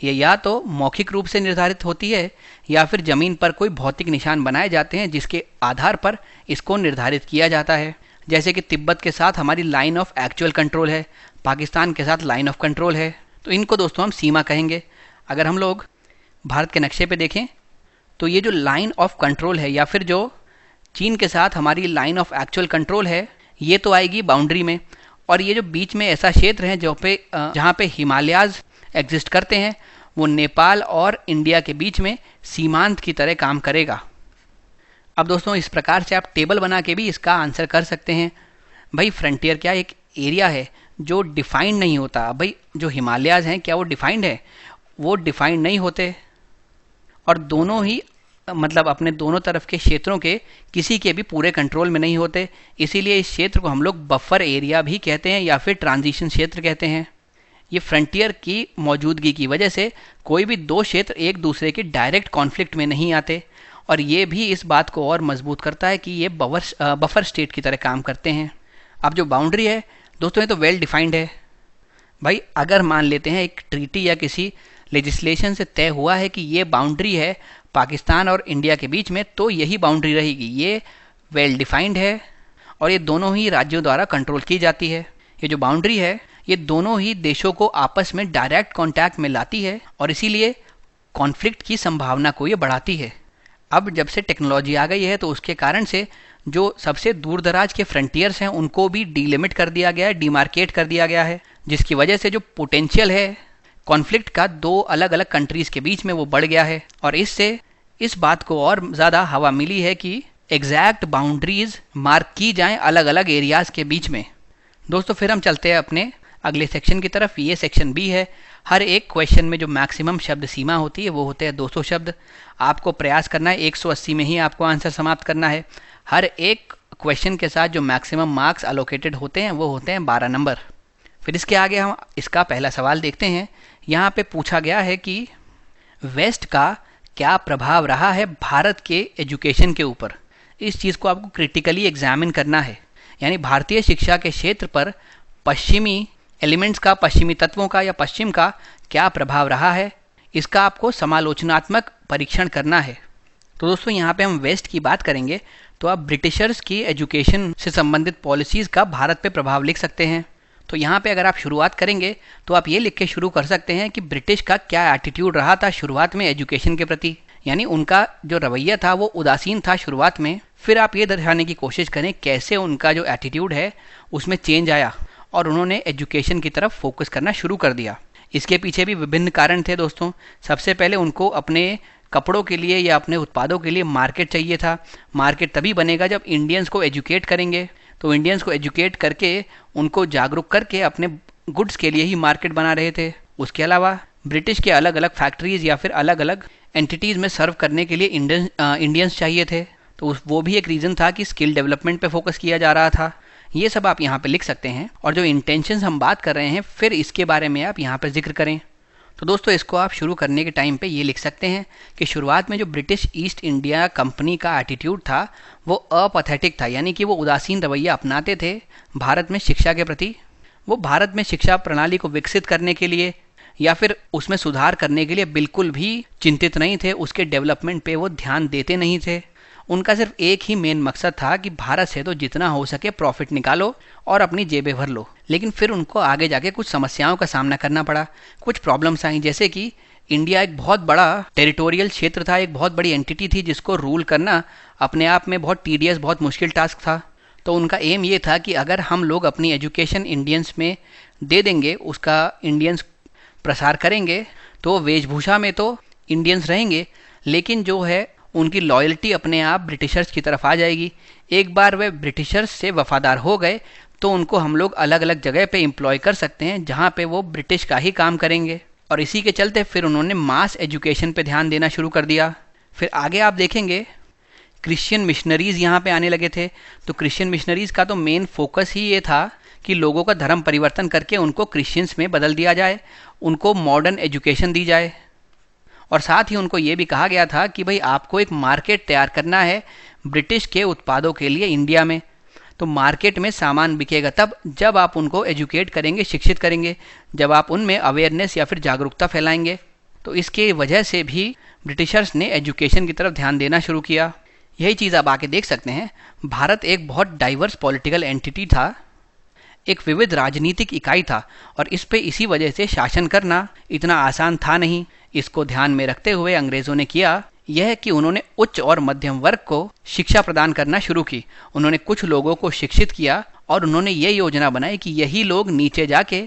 ये या तो मौखिक रूप से निर्धारित होती है या फिर जमीन पर कोई भौतिक निशान बनाए जाते हैं जिसके आधार पर इसको निर्धारित किया जाता है। जैसे कि तिब्बत के साथ हमारी लाइन ऑफ एक्चुअल कंट्रोल है, पाकिस्तान के साथ लाइन ऑफ कंट्रोल है, तो इनको दोस्तों हम सीमा कहेंगे। अगर हम लोग भारत के नक्शे पे देखें तो ये जो लाइन ऑफ कंट्रोल है या फिर जो चीन के साथ हमारी लाइन ऑफ एक्चुअल कंट्रोल है ये तो आएगी बाउंड्री में, और ये जो बीच में ऐसा क्षेत्र है जहाँ पे हिमालयाज एग्जिस्ट करते हैं वो नेपाल और इंडिया के बीच में सीमांत की तरह काम करेगा। अब दोस्तों इस प्रकार से आप टेबल बना के भी इसका आंसर कर सकते हैं। भाई फ्रंटियर क्या एक एरिया है जो डिफाइंड नहीं होता। भाई जो हिमालयाज हैं क्या वो डिफाइंड है? वो डिफाइंड नहीं होते, और दोनों ही मतलब अपने दोनों तरफ के क्षेत्रों के किसी के भी पूरे कंट्रोल में नहीं होते। इसीलिए इस क्षेत्र को हम लोग बफर एरिया भी कहते हैं या फिर ट्रांजिशन क्षेत्र कहते हैं। ये फ्रंटियर की मौजूदगी की वजह से कोई भी दो क्षेत्र एक दूसरे के डायरेक्ट कॉन्फ्लिक्ट में नहीं आते, और ये भी इस बात को और मजबूत करता है कि ये बफर स्टेट की तरह काम करते हैं। अब जो बाउंड्री है दोस्तों, ये तो वेल डिफाइंड है भाई। अगर मान लेते हैं एक ट्रीटी या किसी लेजिस्लेशन से तय हुआ है कि ये बाउंड्री है पाकिस्तान और इंडिया के बीच में, तो यही बाउंड्री रहेगी। ये वेल डिफाइंड है और ये दोनों ही राज्यों द्वारा कंट्रोल की जाती है। ये जो बाउंड्री है ये दोनों ही देशों को आपस में डायरेक्ट कांटेक्ट में लाती है और इसीलिए कॉन्फ्लिक्ट की संभावना को ये बढ़ाती है। अब जब से टेक्नोलॉजी आ गई है तो उसके कारण से जो सबसे दूर दराज के फ्रंटियर्स हैं उनको भी डीलिमिट कर दिया गया है, डिमार्केट कर दिया गया है, जिसकी वजह से जो पोटेंशियल है कॉन्फ्लिक्ट का दो अलग अलग कंट्रीज के बीच में वो बढ़ गया है। और इससे इस बात को और ज़्यादा हवा मिली है कि एग्जैक्ट बाउंड्रीज मार्क की जाएं अलग अलग एरियाज़ के बीच में। दोस्तों फिर हम चलते हैं अपने अगले सेक्शन की तरफ। ये सेक्शन बी है। हर एक क्वेश्चन में जो मैक्सिमम शब्द सीमा होती है वो होते हैं 200 शब्द। आपको प्रयास करना है 180 में ही आपको आंसर समाप्त करना है। हर एक क्वेश्चन के साथ जो मैक्सिमम मार्क्स अलोकेटेड होते हैं वो होते हैं 12 नंबर। फिर इसके आगे हम इसका पहला सवाल देखते हैं। यहाँ पे पूछा गया है कि वेस्ट का क्या प्रभाव रहा है भारत के एजुकेशन के ऊपर। इस चीज़ को आपको क्रिटिकली एग्जामिन करना है, यानी भारतीय शिक्षा के क्षेत्र पर पश्चिमी एलिमेंट्स का, पश्चिमी तत्वों का या पश्चिम का क्या प्रभाव रहा है, इसका आपको समालोचनात्मक परीक्षण करना है। तो दोस्तों यहाँ पे हम वेस्ट की बात करेंगे तो आप ब्रिटिशर्स की एजुकेशन से संबंधित पॉलिसीज़ का भारत पे प्रभाव लिख सकते हैं। तो यहाँ पे अगर आप शुरुआत करेंगे तो आप ये लिख के शुरू कर सकते हैं कि ब्रिटिश का क्या एटीट्यूड रहा था शुरुआत में एजुकेशन के प्रति, यानी उनका जो रवैया था वो उदासीन था शुरुआत में। फिर आप ये दर्शाने की कोशिश करें कैसे उनका जो एटीट्यूड है उसमें चेंज आया और उन्होंने एजुकेशन की तरफ फोकस करना शुरू कर दिया। इसके पीछे भी विभिन्न कारण थे दोस्तों। सबसे पहले उनको अपने कपड़ों के लिए या अपने उत्पादों के लिए मार्केट चाहिए था। मार्केट तभी बनेगा जब इंडियंस को एजुकेट करेंगे, तो इंडियंस को एजुकेट करके उनको जागरूक करके अपने गुड्स के लिए ही मार्केट बना रहे थे। उसके अलावा ब्रिटिश के अलग अलग फैक्ट्रीज या फिर अलग अलग एंटिटीज़ में सर्व करने के लिए इंडियंस चाहिए थे, तो वो भी एक रीज़न था कि स्किल डेवलपमेंट पे फोकस किया जा रहा था। ये सब आप यहाँ पे लिख सकते हैं और जो इंटेंशंस हम बात कर रहे हैं फिर इसके बारे में आप यहाँ पे जिक्र करें। तो दोस्तों इसको आप शुरू करने के टाइम पे ये लिख सकते हैं कि शुरुआत में जो ब्रिटिश ईस्ट इंडिया कंपनी का एटीट्यूड था वो अपैथेटिक था, यानी कि वो उदासीन रवैया अपनाते थे भारत में शिक्षा के प्रति। वो भारत में शिक्षा प्रणाली को विकसित करने के लिए या फिर उसमें सुधार करने के लिए बिल्कुल भी चिंतित नहीं थे, उसके डेवलपमेंट पे वो ध्यान देते नहीं थे। उनका सिर्फ एक ही मेन मकसद था कि भारत से तो जितना हो सके प्रॉफिट निकालो और अपनी जेबें भर लो। लेकिन फिर उनको आगे जाके कुछ समस्याओं का सामना करना पड़ा, कुछ प्रॉब्लम्स आई, जैसे कि इंडिया एक बहुत बड़ा टेरिटोरियल क्षेत्र था, एक बहुत बड़ी एंटिटी थी जिसको रूल करना अपने आप में बहुत टीडियस, बहुत मुश्किल टास्क था। तो उनका एम ये था कि अगर हम लोग अपनी एजुकेशन इंडियंस में दे देंगे, उसका इंडियंस प्रसार करेंगे, तो वेशभूषा में तो इंडियंस रहेंगे लेकिन जो है उनकी लॉयल्टी अपने आप ब्रिटिशर्स की तरफ आ जाएगी। एक बार वे ब्रिटिशर्स से वफादार हो गए तो उनको हम लोग अलग अलग जगह पे एम्प्लॉय कर सकते हैं जहाँ पे वो ब्रिटिश का ही काम करेंगे। और इसी के चलते फिर उन्होंने मास एजुकेशन पे ध्यान देना शुरू कर दिया। फिर आगे आप देखेंगे क्रिश्चियन मिशनरीज़ यहाँ पे आने लगे थे। तो क्रिश्चियन मिशनरीज़ का तो मेन फोकस ही ये था कि लोगों का धर्म परिवर्तन करके उनको क्रिश्चियंस में बदल दिया जाए, उनको मॉडर्न एजुकेशन दी जाए। और साथ ही उनको ये भी कहा गया था कि भाई आपको एक मार्केट तैयार करना है ब्रिटिश के उत्पादों के लिए इंडिया में। तो मार्केट में सामान बिकेगा तब जब आप उनको एजुकेट करेंगे, शिक्षित करेंगे, जब आप उनमें अवेयरनेस या फिर जागरूकता फैलाएंगे। तो इसके वजह से भी ब्रिटिशर्स ने एजुकेशन की तरफ ध्यान देना शुरू किया। यही चीज़ आप आके देख सकते हैं। भारत एक बहुत डाइवर्स पॉलिटिकल एंटिटी था, एक विविध राजनीतिक इकाई था और इस पे इसी वजह से शासन करना इतना आसान था नहीं। इसको ध्यान में रखते हुए अंग्रेज़ों ने किया यह कि उन्होंने उच्च और मध्यम वर्ग को शिक्षा प्रदान करना शुरू की। उन्होंने कुछ लोगों को शिक्षित किया और उन्होंने ये योजना बनाई कि यही लोग नीचे जाके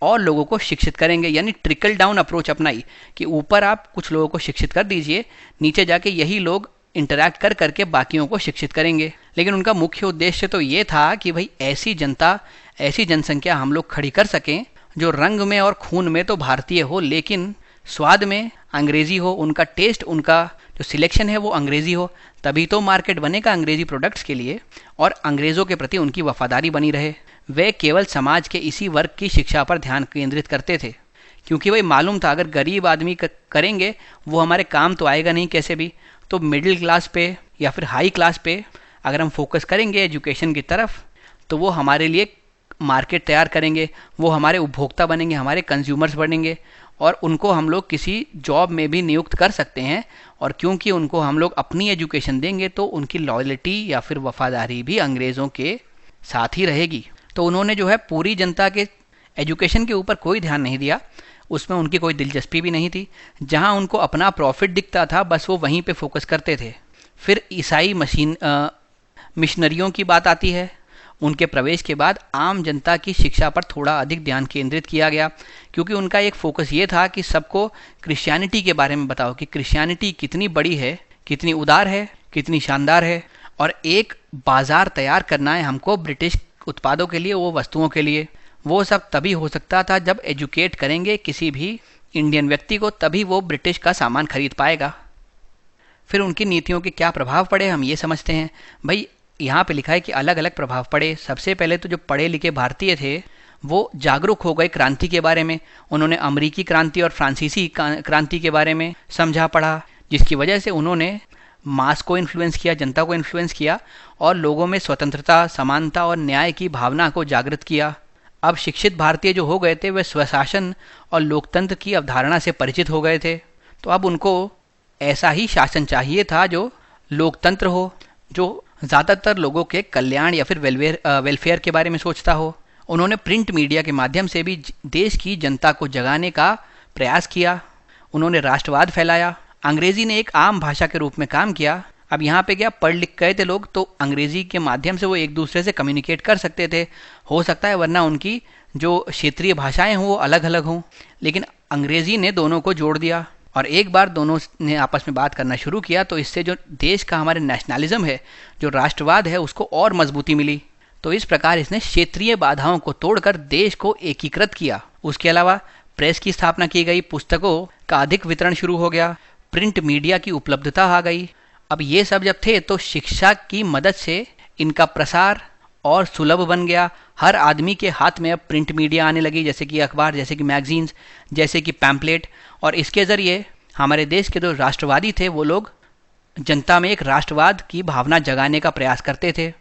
और लोगों को शिक्षित करेंगे, यानी ट्रिकल डाउन अप्रोच अपनाई कि ऊपर आप कुछ लोगों को शिक्षित कर दीजिए, नीचे जाके यही लोग इंटरैक्ट कर करके बाकियों को शिक्षित करेंगे। लेकिन उनका मुख्य उद्देश्य तो ये था कि भाई ऐसी जनता, ऐसी जनसंख्या हम लोग खड़ी कर सकें जो रंग में और खून में तो भारतीय हो लेकिन स्वाद में अंग्रेज़ी हो, उनका टेस्ट, उनका जो सिलेक्शन है वो अंग्रेज़ी हो। तभी तो मार्केट बनेगा अंग्रेज़ी प्रोडक्ट्स के लिए और अंग्रेज़ों के प्रति उनकी वफादारी बनी रहे। वे केवल समाज के इसी वर्ग की शिक्षा पर ध्यान केंद्रित करते थे क्योंकि भाई मालूम था अगर गरीब आदमी करेंगे वो हमारे काम तो आएगा नहीं कैसे भी। तो मिडिल क्लास पे या फिर हाई क्लास पे अगर हम फोकस करेंगे एजुकेशन की तरफ, तो वो हमारे लिए मार्केट तैयार करेंगे, वो हमारे उपभोक्ता बनेंगे, हमारे कंज्यूमर्स बनेंगे, और उनको हम लोग किसी जॉब में भी नियुक्त कर सकते हैं। और क्योंकि उनको हम लोग अपनी एजुकेशन देंगे तो उनकी लॉयल्टी या फिर वफादारी भी अंग्रेज़ों के साथ ही रहेगी। तो उन्होंने जो है पूरी जनता के एजुकेशन के ऊपर कोई ध्यान नहीं दिया, उसमें उनकी कोई दिलचस्पी भी नहीं थी। जहां उनको अपना प्रॉफिट दिखता था बस वो वहीं पे फोकस करते थे। फिर ईसाई मिशनरियों की बात आती है। उनके प्रवेश के बाद आम जनता की शिक्षा पर थोड़ा अधिक ध्यान केंद्रित किया गया, क्योंकि उनका एक फोकस ये था कि सबको क्रिश्चियनिटी के बारे में बताओ कि क्रिश्चियनिटी कितनी बड़ी है, कितनी उदार है, कितनी शानदार है, और एक बाज़ार तैयार करना है हमको ब्रिटिश उत्पादों के लिए, वो वस्तुओं के लिए। वो सब तभी हो सकता था जब एजुकेट करेंगे किसी भी इंडियन व्यक्ति को, तभी वो ब्रिटिश का सामान खरीद पाएगा। फिर उनकी नीतियों के क्या प्रभाव पड़े हम ये समझते हैं। भाई यहाँ पे लिखा है कि अलग अलग प्रभाव पड़े। सबसे पहले तो जो पढ़े लिखे भारतीय थे वो जागरूक हो गए क्रांति के बारे में। उन्होंने अमेरिकी क्रांति और फ्रांसीसी क्रांति के बारे में समझा पढ़ा, जिसकी वजह से उन्होंने मास को इन्फ्लुएंस किया, जनता को इन्फ्लुएंस किया, और लोगों में स्वतंत्रता, समानता और न्याय की भावना को जागृत किया। अब शिक्षित भारतीय जो हो गए थे वे स्वशासन और लोकतंत्र की अवधारणा से परिचित हो गए थे। तो अब उनको ऐसा ही शासन चाहिए था जो लोकतंत्र हो, जो ज़्यादातर लोगों के कल्याण या फिर वेलफेयर के बारे में सोचता हो। उन्होंने प्रिंट मीडिया के माध्यम से भी देश की जनता को जगाने का प्रयास किया। उन्होंने राष्ट्रवाद फैलाया। अंग्रेज़ी ने एक आम भाषा के रूप में काम किया। अब यहाँ पे क्या, पढ़ लिख गए थे लोग तो अंग्रेज़ी के माध्यम से वो एक दूसरे से कम्युनिकेट कर सकते थे। हो सकता है वरना उनकी जो क्षेत्रीय भाषाएं हों वो अलग अलग हों, लेकिन अंग्रेज़ी ने दोनों को जोड़ दिया। और एक बार दोनों ने आपस में बात करना शुरू किया तो इससे जो देश का हमारे नेशनलिज्म है, जो राष्ट्रवाद है, उसको और मजबूती मिली। तो इस प्रकार इसने क्षेत्रीय बाधाओं को तोड़कर देश को एकीकृत किया। उसके अलावा प्रेस की स्थापना की गई, पुस्तकों का अधिक वितरण शुरू हो गया, प्रिंट मीडिया की उपलब्धता आ गई। अब ये सब जब थे तो शिक्षा की मदद से इनका प्रसार और सुलभ बन गया। हर आदमी के हाथ में अब प्रिंट मीडिया आने लगी, जैसे कि अखबार, जैसे कि मैगजीन्स, जैसे कि पैम्पलेट। और इसके ज़रिए हमारे देश के जो राष्ट्रवादी थे वो लोग जनता में एक राष्ट्रवाद की भावना जगाने का प्रयास करते थे,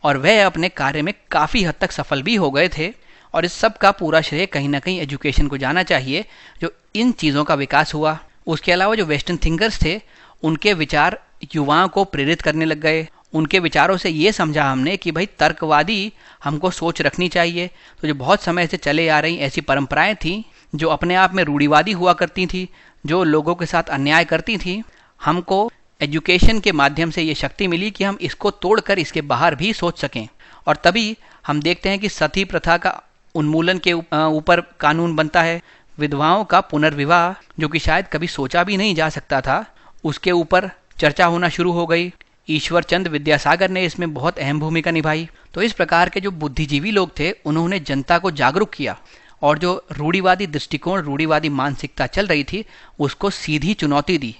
और वह अपने कार्य में काफ़ी हद तक सफल भी हो गए थे। और इस सब का पूरा श्रेय कहीं ना कहीं एजुकेशन को जाना चाहिए, जो इन चीज़ों का विकास हुआ। उसके अलावा जो वेस्टर्न थिंकर्स थे उनके विचार युवाओं को प्रेरित करने लग गए। उनके विचारों से ये समझा हमने कि भाई तर्कवादी हमको सोच रखनी चाहिए। तो जो बहुत समय से चले आ रही ऐसी परंपराएं थीं जो अपने आप में रूढ़िवादी हुआ करती थी, जो लोगों के साथ अन्याय करती थी, हमको एजुकेशन के माध्यम से ये शक्ति मिली कि हम इसको तोड़कर इसके बाहर भी सोच सकें। और तभी हम देखते हैं कि सती प्रथा का उन्मूलन के ऊपर कानून बनता है। विधवाओं का पुनर्विवाह, जो कि शायद कभी सोचा भी नहीं जा सकता था, उसके ऊपर चर्चा होना शुरू हो गई। ईश्वर चंद विद्यासागर ने इसमें बहुत अहम भूमिका निभाई। तो इस प्रकार के जो बुद्धिजीवी लोग थे उन्होंने जनता को जागरूक किया, और जो रूढ़िवादी दृष्टिकोण, रूढ़िवादी मानसिकता चल रही थी उसको सीधी चुनौती दी।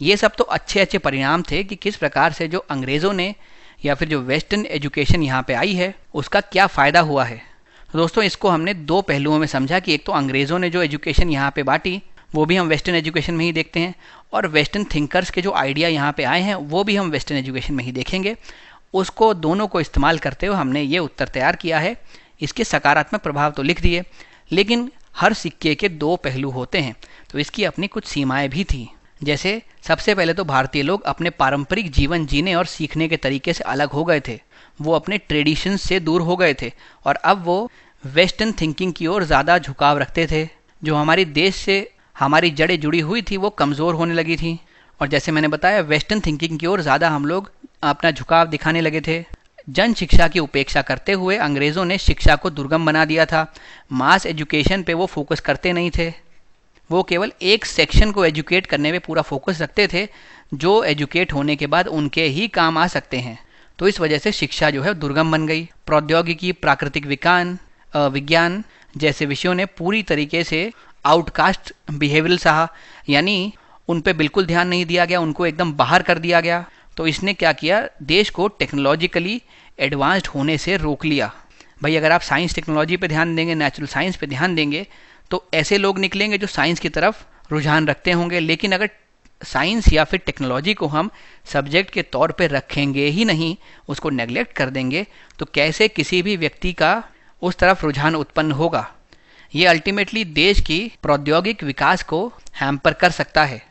ये सब तो अच्छे अच्छे परिणाम थे कि किस प्रकार से जो अंग्रेज़ों ने या फिर जो वेस्टर्न एजुकेशन यहाँ पे आई है उसका क्या फ़ायदा हुआ है। तो दोस्तों इसको हमने दो पहलुओं में समझा कि एक तो अंग्रेज़ों ने जो एजुकेशन यहाँ पे बांटी वो भी हम वेस्टर्न एजुकेशन में ही देखते हैं, और वेस्टर्न थिंकर्स के जो आइडिया यहाँ पे आए हैं वो भी हम वेस्टर्न एजुकेशन में ही देखेंगे। उसको दोनों को इस्तेमाल करते हुए हमने ये उत्तर तैयार किया है। इसके सकारात्मक प्रभाव तो लिख दिए, लेकिन हर सिक्के के दो पहलू होते हैं, तो इसकी अपनी कुछ सीमाएं भी थी। जैसे सबसे पहले तो भारतीय लोग अपने पारंपरिक जीवन जीने और सीखने के तरीके से अलग हो गए थे। वो अपने ट्रेडिशंस से दूर हो गए थे और अब वो वेस्टर्न थिंकिंग की ओर ज़्यादा झुकाव रखते थे। जो हमारी देश से हमारी जड़ें जुड़ी हुई थी वो कमज़ोर होने लगी थी, और जैसे मैंने बताया वेस्टर्न थिंकिंग की ओर ज़्यादा हम लोग अपना झुकाव दिखाने लगे थे। जन शिक्षा की उपेक्षा करते हुए अंग्रेज़ों ने शिक्षा को दुर्गम बना दिया था। मास एजुकेशन पे वो फोकस करते नहीं थे, वो केवल एक सेक्शन को एजुकेट करने में पूरा फोकस रखते थे जो एजुकेट होने के बाद उनके ही काम आ सकते हैं। तो इस वजह से शिक्षा जो है दुर्गम बन गई। प्रौद्योगिकी, प्राकृतिक विज्ञान जैसे विषयों ने पूरी तरीके से आउटकास्ट बिहेवियरल सहा, यानी उन पे बिल्कुल ध्यान नहीं दिया गया, उनको एकदम बाहर कर दिया गया। तो इसने क्या किया, देश को टेक्नोलॉजिकली एडवांस्ड होने से रोक लिया। भाई अगर आप साइंस टेक्नोलॉजी पे ध्यान देंगे, नेचुरल साइंस पे ध्यान देंगे, तो ऐसे लोग निकलेंगे जो साइंस की तरफ रुझान रखते होंगे। लेकिन अगर साइंस या फिर टेक्नोलॉजी को हम सब्जेक्ट के तौर पे रखेंगे ही नहीं, उसको नेग्लेक्ट कर देंगे, तो कैसे किसी भी व्यक्ति का उस तरफ रुझान उत्पन्न होगा। ये अल्टीमेटली देश की प्रौद्योगिक विकास को हैम्पर कर सकता है।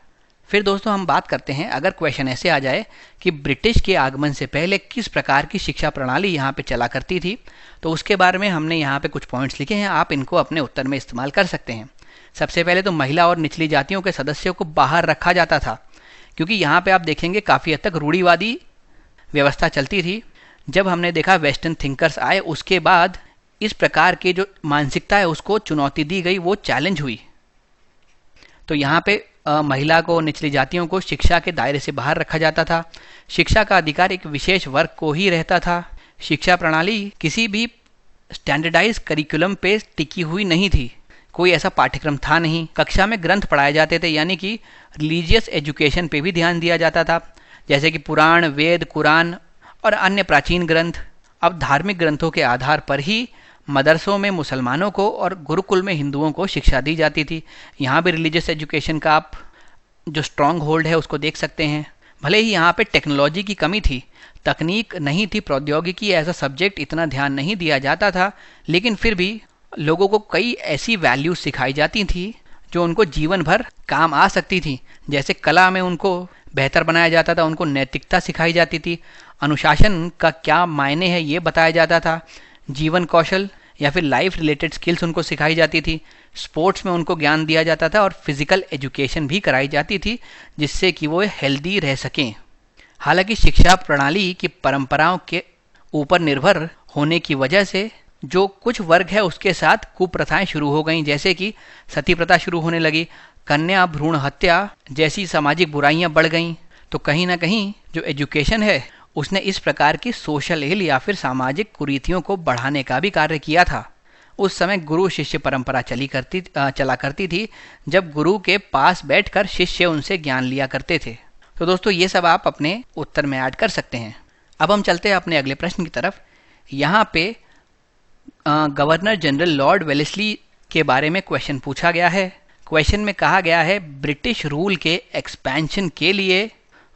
फिर दोस्तों हम बात करते हैं, अगर क्वेश्चन ऐसे आ जाए कि ब्रिटिश के आगमन से पहले किस प्रकार की शिक्षा प्रणाली यहाँ पे चला करती थी, तो उसके बारे में हमने यहाँ पे कुछ पॉइंट्स लिखे हैं, आप इनको अपने उत्तर में इस्तेमाल कर सकते हैं। सबसे पहले तो महिला और निचली जातियों के सदस्यों को बाहर रखा जाता था, क्योंकि यहाँ पे आप देखेंगे काफ़ी हद तक रूढ़िवादी व्यवस्था चलती थी। जब हमने देखा वेस्टर्न थिंकर्स आए, उसके बाद इस प्रकार की जो मानसिकता है उसको चुनौती दी गई, वो चैलेंज हुई। तो यहाँ पे महिला को, निचली जातियों को शिक्षा के दायरे से बाहर रखा जाता था। शिक्षा का अधिकार एक विशेष वर्ग को ही रहता था। शिक्षा प्रणाली किसी भी स्टैंडर्डाइज करिकुलम पे टिकी हुई नहीं थी, कोई ऐसा पाठ्यक्रम था नहीं। कक्षा में ग्रंथ पढ़ाए जाते थे, यानी कि रिलीजियस एजुकेशन पे भी ध्यान दिया जाता था, जैसे कि पुराण, वेद, कुरान और अन्य प्राचीन ग्रंथ। अब धार्मिक ग्रंथों के आधार पर ही मदरसों में मुसलमानों को और गुरुकुल में हिंदुओं को शिक्षा दी जाती थी। यहाँ भी रिलीजियस एजुकेशन का आप जो स्ट्रॉन्ग होल्ड है उसको देख सकते हैं। भले ही यहाँ पे टेक्नोलॉजी की कमी थी, तकनीक नहीं थी, प्रौद्योगिकी एज अ सब्जेक्ट इतना ध्यान नहीं दिया जाता था, लेकिन फिर भी लोगों को कई ऐसी वैल्यूज सिखाई जाती थी जो उनको जीवन भर काम आ सकती थी। जैसे कला में उनको बेहतर बनाया जाता था, उनको नैतिकता सिखाई जाती थी, अनुशासन का क्या मायने है ये बताया जाता था, जीवन कौशल या फिर लाइफ रिलेटेड स्किल्स उनको सिखाई जाती थी, स्पोर्ट्स में उनको ज्ञान दिया जाता था और फिजिकल एजुकेशन भी कराई जाती थी, जिससे कि वो हेल्दी रह सकें। हालांकि शिक्षा प्रणाली की परंपराओं के ऊपर निर्भर होने की वजह से जो कुछ वर्ग है उसके साथ कुप्रथाएं शुरू हो गईं, जैसे कि सती प्रथा शुरू होने लगी, कन्या भ्रूण हत्या जैसी सामाजिक बुराइयां बढ़ गईं। तो कहीं ना कहीं जो एजुकेशन है उसने इस प्रकार की सोशल इल या फिर सामाजिक कुरीतियों को बढ़ाने का भी कार्य किया था। उस समय गुरु शिष्य परंपरा चला करती थी, जब गुरु के पास बैठकर शिष्य उनसे ज्ञान लिया करते थे। तो दोस्तों ये सब आप अपने उत्तर में ऐड कर सकते हैं। अब हम चलते हैं अपने अगले प्रश्न की तरफ। यहाँ पे गवर्नर जनरल लॉर्ड वेलेस्ली के बारे में क्वेश्चन पूछा गया है। क्वेश्चन में कहा गया है ब्रिटिश रूल के एक्सपेंशन के लिए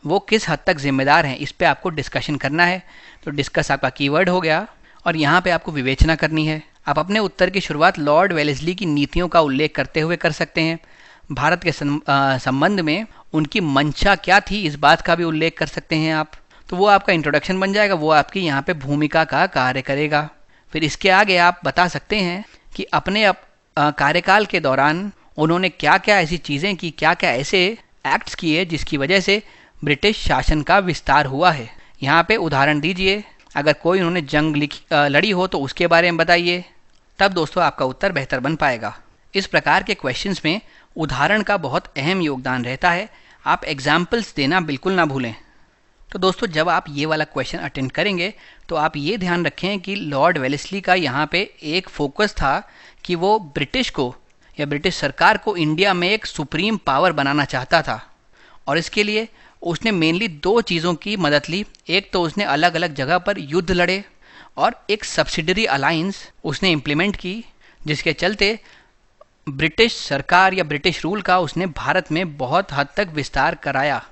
वो किस हद तक जिम्मेदार हैं, इस पे आपको डिस्कशन करना है। तो डिस्कस आपका कीवर्ड हो गया और यहाँ पे आपको विवेचना करनी है। आप अपने उत्तर की शुरुआत लॉर्ड वेलेस्ली की नीतियों का उल्लेख करते हुए कर सकते हैं। भारत के संबंध में उनकी मंशा क्या थी, इस बात का भी उल्लेख कर सकते हैं आप। तो वो आपका इंट्रोडक्शन बन जाएगा, वो आपकी यहाँ पे भूमिका का कार्य करेगा। फिर इसके आगे आप बता सकते हैं कि अपने कार्यकाल के दौरान उन्होंने क्या क्या ऐसी चीज़ें की, क्या क्या ऐसे एक्ट्स किए जिसकी वजह से ब्रिटिश शासन का विस्तार हुआ है। यहाँ पे उदाहरण दीजिए, अगर कोई उन्होंने जंग लड़ी हो तो उसके बारे में बताइए, तब दोस्तों आपका उत्तर बेहतर बन पाएगा। इस प्रकार के क्वेश्चंस में उदाहरण का बहुत अहम योगदान रहता है, आप एग्जाम्पल्स देना बिल्कुल ना भूलें। तो दोस्तों जब आप ये वाला क्वेश्चन अटेंड करेंगे तो आप ये ध्यान रखें कि लॉर्ड वेलेस्ली का यहाँ पे एक फोकस था कि वो ब्रिटिश को या ब्रिटिश सरकार को इंडिया में एक सुप्रीम पावर बनाना चाहता था, और इसके लिए उसने मेनली दो चीज़ों की मदद ली। एक तो उसने अलग अलग जगह पर युद्ध लड़े और एक सब्सिडरी अलायंस उसने इम्प्लीमेंट की, जिसके चलते ब्रिटिश सरकार या ब्रिटिश रूल का उसने भारत में बहुत हद तक विस्तार कराया।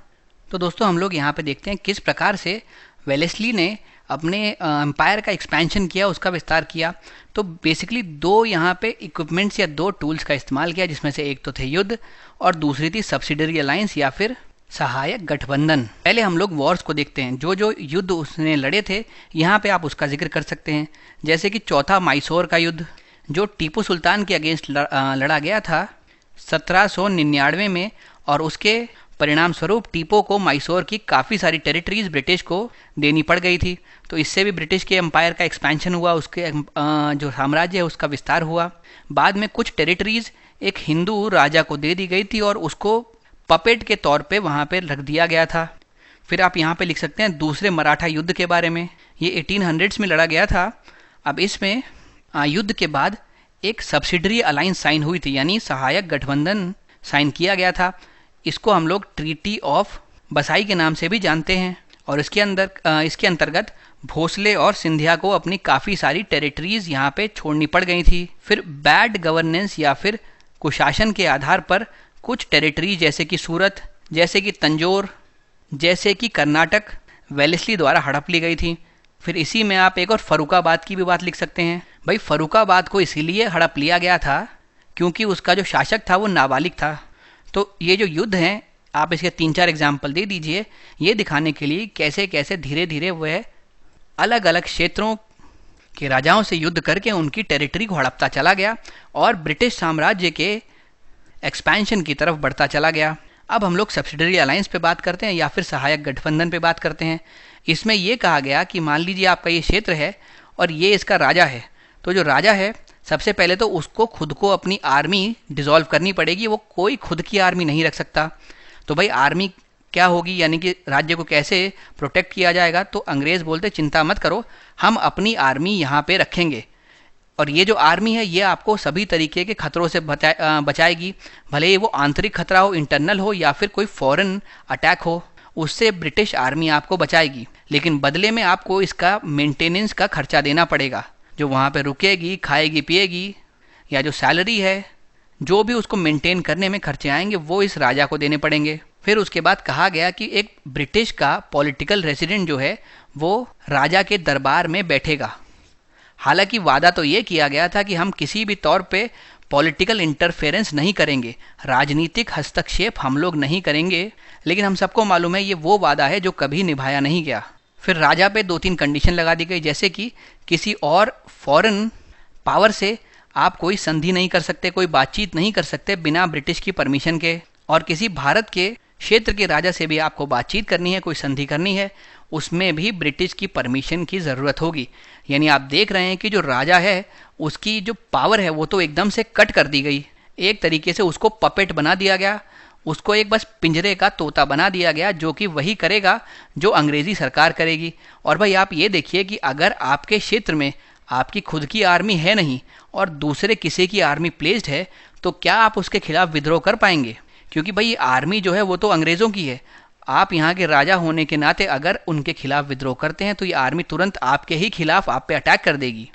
तो दोस्तों हम लोग यहाँ पे देखते हैं किस प्रकार से वेलेस्ली ने अपने एम्पायर का एक्सपेंशन किया, उसका विस्तार किया। तो बेसिकली दो यहाँ पे इक्विपमेंट्स या दो टूल्स का इस्तेमाल किया, जिसमें से एक तो थे युद्ध और दूसरी थी सब्सिडरी अलायंस या फिर सहायक गठबंधन। पहले हम लोग वॉर्स को देखते हैं, जो जो युद्ध उसने लड़े थे यहाँ पे आप उसका जिक्र कर सकते हैं। जैसे कि चौथा मैसूर का युद्ध जो टीपू सुल्तान के अगेंस्ट लड़ा गया था 1799 में, और उसके परिणाम स्वरूप टीपू को मैसूर की काफ़ी सारी टेरिटरीज ब्रिटिश को देनी पड़ गई थी। तो इससे भी ब्रिटिश के एम्पायर का एक्सपेंशन हुआ, उसके जो साम्राज्य है उसका विस्तार हुआ। बाद में कुछ टेरिटरीज एक हिंदू राजा को दे दी गई थी और उसको पपेट के तौर पे वहाँ पे रख दिया गया था। फिर आप यहाँ पे लिख सकते हैं दूसरे मराठा युद्ध के बारे में, ये 1800s में लड़ा गया था। अब इसमें युद्ध के बाद एक सब्सिडरी अलायंस साइन हुई थी, यानी सहायक गठबंधन साइन किया गया था। इसको हम लोग ट्रीटी ऑफ बसाई के नाम से भी जानते हैं, और इसके अंतर्गत भोसले और सिंधिया को अपनी काफ़ी सारी टेरिटरीज यहाँ पे छोड़नी पड़ गई थी। फिर बैड गवर्नेंस या फिर कुशासन के आधार पर कुछ टेरिटरी जैसे कि सूरत, जैसे कि तंजौर, जैसे कि कर्नाटक वेलेस्ली द्वारा हड़प ली गई थी। फिर इसी में आप एक और फर्रुखाबाद की भी बात लिख सकते हैं। भाई फर्रुखाबाद को इसीलिए हड़प लिया गया था क्योंकि उसका जो शासक था वो नाबालिग था। तो ये जो युद्ध हैं, आप इसके 3-4 एग्जाम्पल दे दीजिए, ये दिखाने के लिए कैसे कैसे धीरे धीरे वह अलग अलग क्षेत्रों के राजाओं से युद्ध करके उनकी टेरिटरी को हड़पता चला गया और ब्रिटिश साम्राज्य के एक्सपेंशन की तरफ बढ़ता चला गया। अब हम लोग सब्सिडरी अलायंस पे बात करते हैं या फिर सहायक गठबंधन पे बात करते हैं। इसमें यह कहा गया कि मान लीजिए आपका ये क्षेत्र है और ये इसका राजा है, तो जो राजा है सबसे पहले तो उसको खुद को अपनी आर्मी डिसॉल्व करनी पड़ेगी, वो कोई खुद की आर्मी नहीं रख सकता। तो भाई आर्मी क्या होगी, यानी कि राज्य को कैसे प्रोटेक्ट किया जाएगा, तो अंग्रेज बोलते चिंता मत करो, हम अपनी आर्मी यहाँ पे रखेंगे और ये जो आर्मी है ये आपको सभी तरीके के खतरों से बचाएगी, भले ही वो आंतरिक खतरा हो, इंटरनल हो या फिर कोई फॉरेन अटैक हो, उससे ब्रिटिश आर्मी आपको बचाएगी। लेकिन बदले में आपको इसका मेंटेनेंस का खर्चा देना पड़ेगा, जो वहाँ पे रुकेगी, खाएगी पिएगी, या जो सैलरी है, जो भी उसको मेंटेन करने में खर्चे आएंगे वो इस राजा को देने पड़ेंगे। फिर उसके बाद कहा गया कि एक ब्रिटिश का पॉलिटिकल रेजिडेंट जो है वो राजा के दरबार में बैठेगा। हालांकि वादा तो ये किया गया था कि हम किसी भी तौर पे पॉलिटिकल इंटरफेरेंस नहीं करेंगे, राजनीतिक हस्तक्षेप हम लोग नहीं करेंगे, लेकिन हम सबको मालूम है ये वो वादा है जो कभी निभाया नहीं गया। फिर राजा पे 2-3 कंडीशन लगा दी गई, जैसे कि किसी और फॉरेन पावर से आप कोई संधि नहीं कर सकते, कोई बातचीत नहीं कर सकते बिना ब्रिटिश की परमिशन के, और किसी भारत के क्षेत्र के राजा से भी आपको बातचीत करनी है, कोई संधि करनी है, उसमें भी ब्रिटिश की परमिशन की ज़रूरत होगी। यानी आप देख रहे हैं कि जो राजा है उसकी जो पावर है वो तो एकदम से कट कर दी गई, एक तरीके से उसको पपेट बना दिया गया, उसको एक बस पिंजरे का तोता बना दिया गया जो कि वही करेगा जो अंग्रेज़ी सरकार करेगी। और भाई आप ये देखिए कि अगर आपके क्षेत्र में आपकी खुद की आर्मी है नहीं और दूसरे किसी की आर्मी प्लेस्ड है, तो क्या आप उसके खिलाफ विद्रोह कर पाएंगे? क्योंकि भाई आर्मी जो है वो तो अंग्रेज़ों की है, आप यहाँ के राजा होने के नाते अगर उनके खिलाफ विद्रोह करते हैं तो ये आर्मी तुरंत आपके ही खिलाफ आप पे अटैक कर देगी।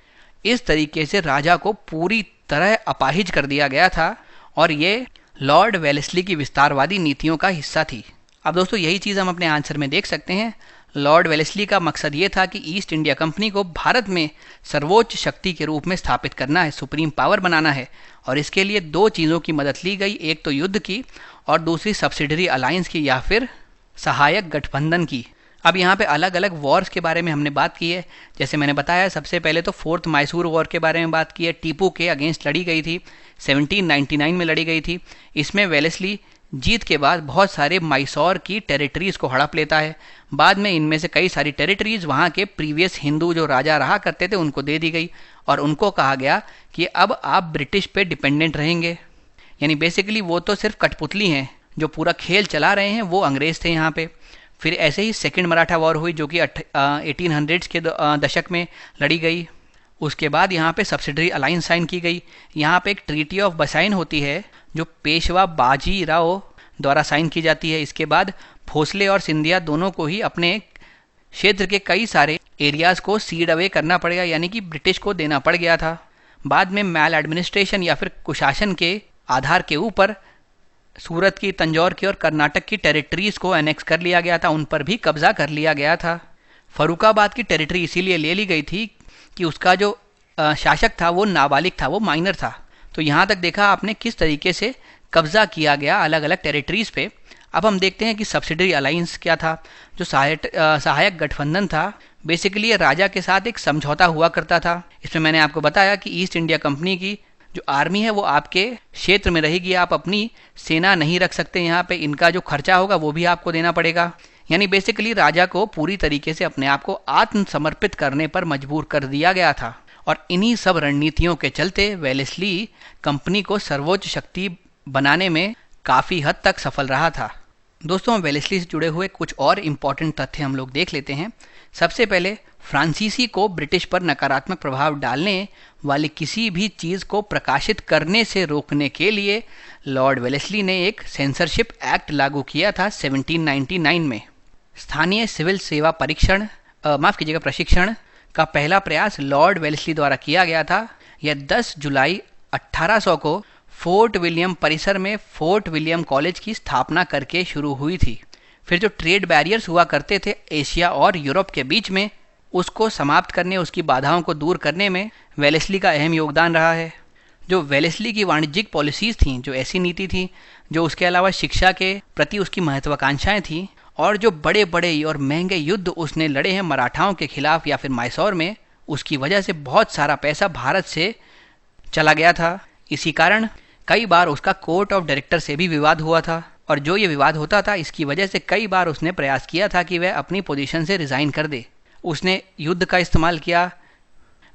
इस तरीके से राजा को पूरी तरह अपाहिज कर दिया गया था और ये लॉर्ड वेलेस्ली की विस्तारवादी नीतियों का हिस्सा थी। अब दोस्तों यही चीज़ हम अपने आंसर में देख सकते हैं। लॉर्ड वेलेस्ली का मकसद ये था कि ईस्ट इंडिया कंपनी को भारत में सर्वोच्च शक्ति के रूप में स्थापित करना है, सुप्रीम पावर बनाना है, और इसके लिए 2 चीज़ों की मदद ली गई, एक तो युद्ध की और दूसरी सब्सिडरी अलायंस की या फिर सहायक गठबंधन की। अब यहाँ पे अलग अलग वॉर्स के बारे में हमने बात की है। जैसे मैंने बताया सबसे पहले तो 4th मैसूर वॉर के बारे में बात की है, टीपू के अगेंस्ट लड़ी गई थी, 1799 में लड़ी गई थी। इसमें वेलेस्ली जीत के बाद बहुत सारे मैसूर की टेरिटरीज़ को हड़प लेता है। बाद में इनमें से कई सारी टेरिटरीज़ वहाँ के प्रीवियस हिंदू जो राजा रहा करते थे उनको दे दी गई और उनको कहा गया कि अब आप ब्रिटिश पे डिपेंडेंट रहेंगे। यानी बेसिकली वो तो सिर्फ कठपुतली हैं, जो पूरा खेल चला रहे हैं वो अंग्रेज़ थे यहाँ पे। फिर ऐसे ही सेकंड मराठा वॉर हुई जो कि 1800s के दशक में लड़ी गई। उसके बाद यहाँ पे सब्सिडरी अलायंस साइन की गई। यहाँ पे एक ट्रीटी ऑफ बसाइन होती है जो पेशवा बाजी राव द्वारा साइन की जाती है। इसके बाद भोसले और सिंधिया दोनों को ही अपने क्षेत्र के कई सारे एरियाज़ को सीड अवे करना पड़ेगा, यानी कि ब्रिटिश को देना पड़ गया था। बाद में मैल एडमिनिस्ट्रेशन या फिर कुशासन के आधार के ऊपर सूरत की, तंजौर की और कर्नाटक की टेरिटरीज़ को एनेक्स कर लिया गया था, उन पर भी कब्जा कर लिया गया था। फर्रुखाबाद की टेरिटरी इसीलिए ले ली गई थी कि उसका जो शासक था वो नाबालिग था, वो माइनर था। तो यहाँ तक देखा आपने किस तरीके से कब्जा किया गया अलग अलग टेरिटरीज़ पे। अब हम देखते हैं कि सब्सिडरी अलायंस क्या था। जो सहायक गठबंधन था, बेसिकली ये राजा के साथ एक समझौता हुआ करता था। इसमें मैंने आपको बताया कि ईस्ट इंडिया कंपनी की जो आर्मी है वो आपके क्षेत्र में रहेगी, आप अपनी सेना नहीं रख सकते यहाँ पे, इनका जो खर्चा होगा वो भी आपको देना पड़ेगा। यानी बेसिकली राजा को पूरी तरीके से अपने आप को आत्मसमर्पित करने पर मजबूर कर दिया गया था। और इन्हीं सब रणनीतियों के चलते वेलेस्ली कंपनी को सर्वोच्च शक्ति बनाने में काफ़ी हद तक सफल रहा था। दोस्तों वेलेस्ली से जुड़े हुए कुछ और इम्पॉर्टेंट तथ्य हम लोग देख लेते हैं। सबसे पहले फ्रांसीसी को ब्रिटिश पर नकारात्मक प्रभाव डालने वाली किसी भी चीज़ को प्रकाशित करने से रोकने के लिए लॉर्ड वेलेस्ली ने एक सेंसरशिप एक्ट लागू किया था 1799 में। स्थानीय सिविल सेवा प्रशिक्षण का पहला प्रयास लॉर्ड वेलेस्ली द्वारा किया गया था। यह 10 जुलाई 1800 को फोर्ट विलियम परिसर में फोर्ट विलियम कॉलेज की स्थापना करके शुरू हुई थी। फिर जो ट्रेड बैरियर्स हुआ करते थे एशिया और यूरोप के बीच में, उसको समाप्त करने, उसकी बाधाओं को दूर करने में वेलेस्ली का अहम योगदान रहा है। जो वेलेस्ली की वाणिज्यिक पॉलिसीज़ थीं, जो ऐसी नीति थी, जो उसके अलावा शिक्षा के प्रति उसकी महत्वाकांक्षाएं थीं, और जो बड़े बड़े और महंगे युद्ध उसने लड़े हैं मराठाओं के खिलाफ या फिर मैसूर में, उसकी वजह से बहुत सारा पैसा भारत से चला गया था। इसी कारण कई बार उसका कोर्ट ऑफ डायरेक्टर से भी विवाद हुआ था, और जो ये विवाद होता था इसकी वजह से कई बार उसने प्रयास किया था कि वह अपनी पोजीशन से रिज़ाइन कर दे। उसने युद्ध का इस्तेमाल किया,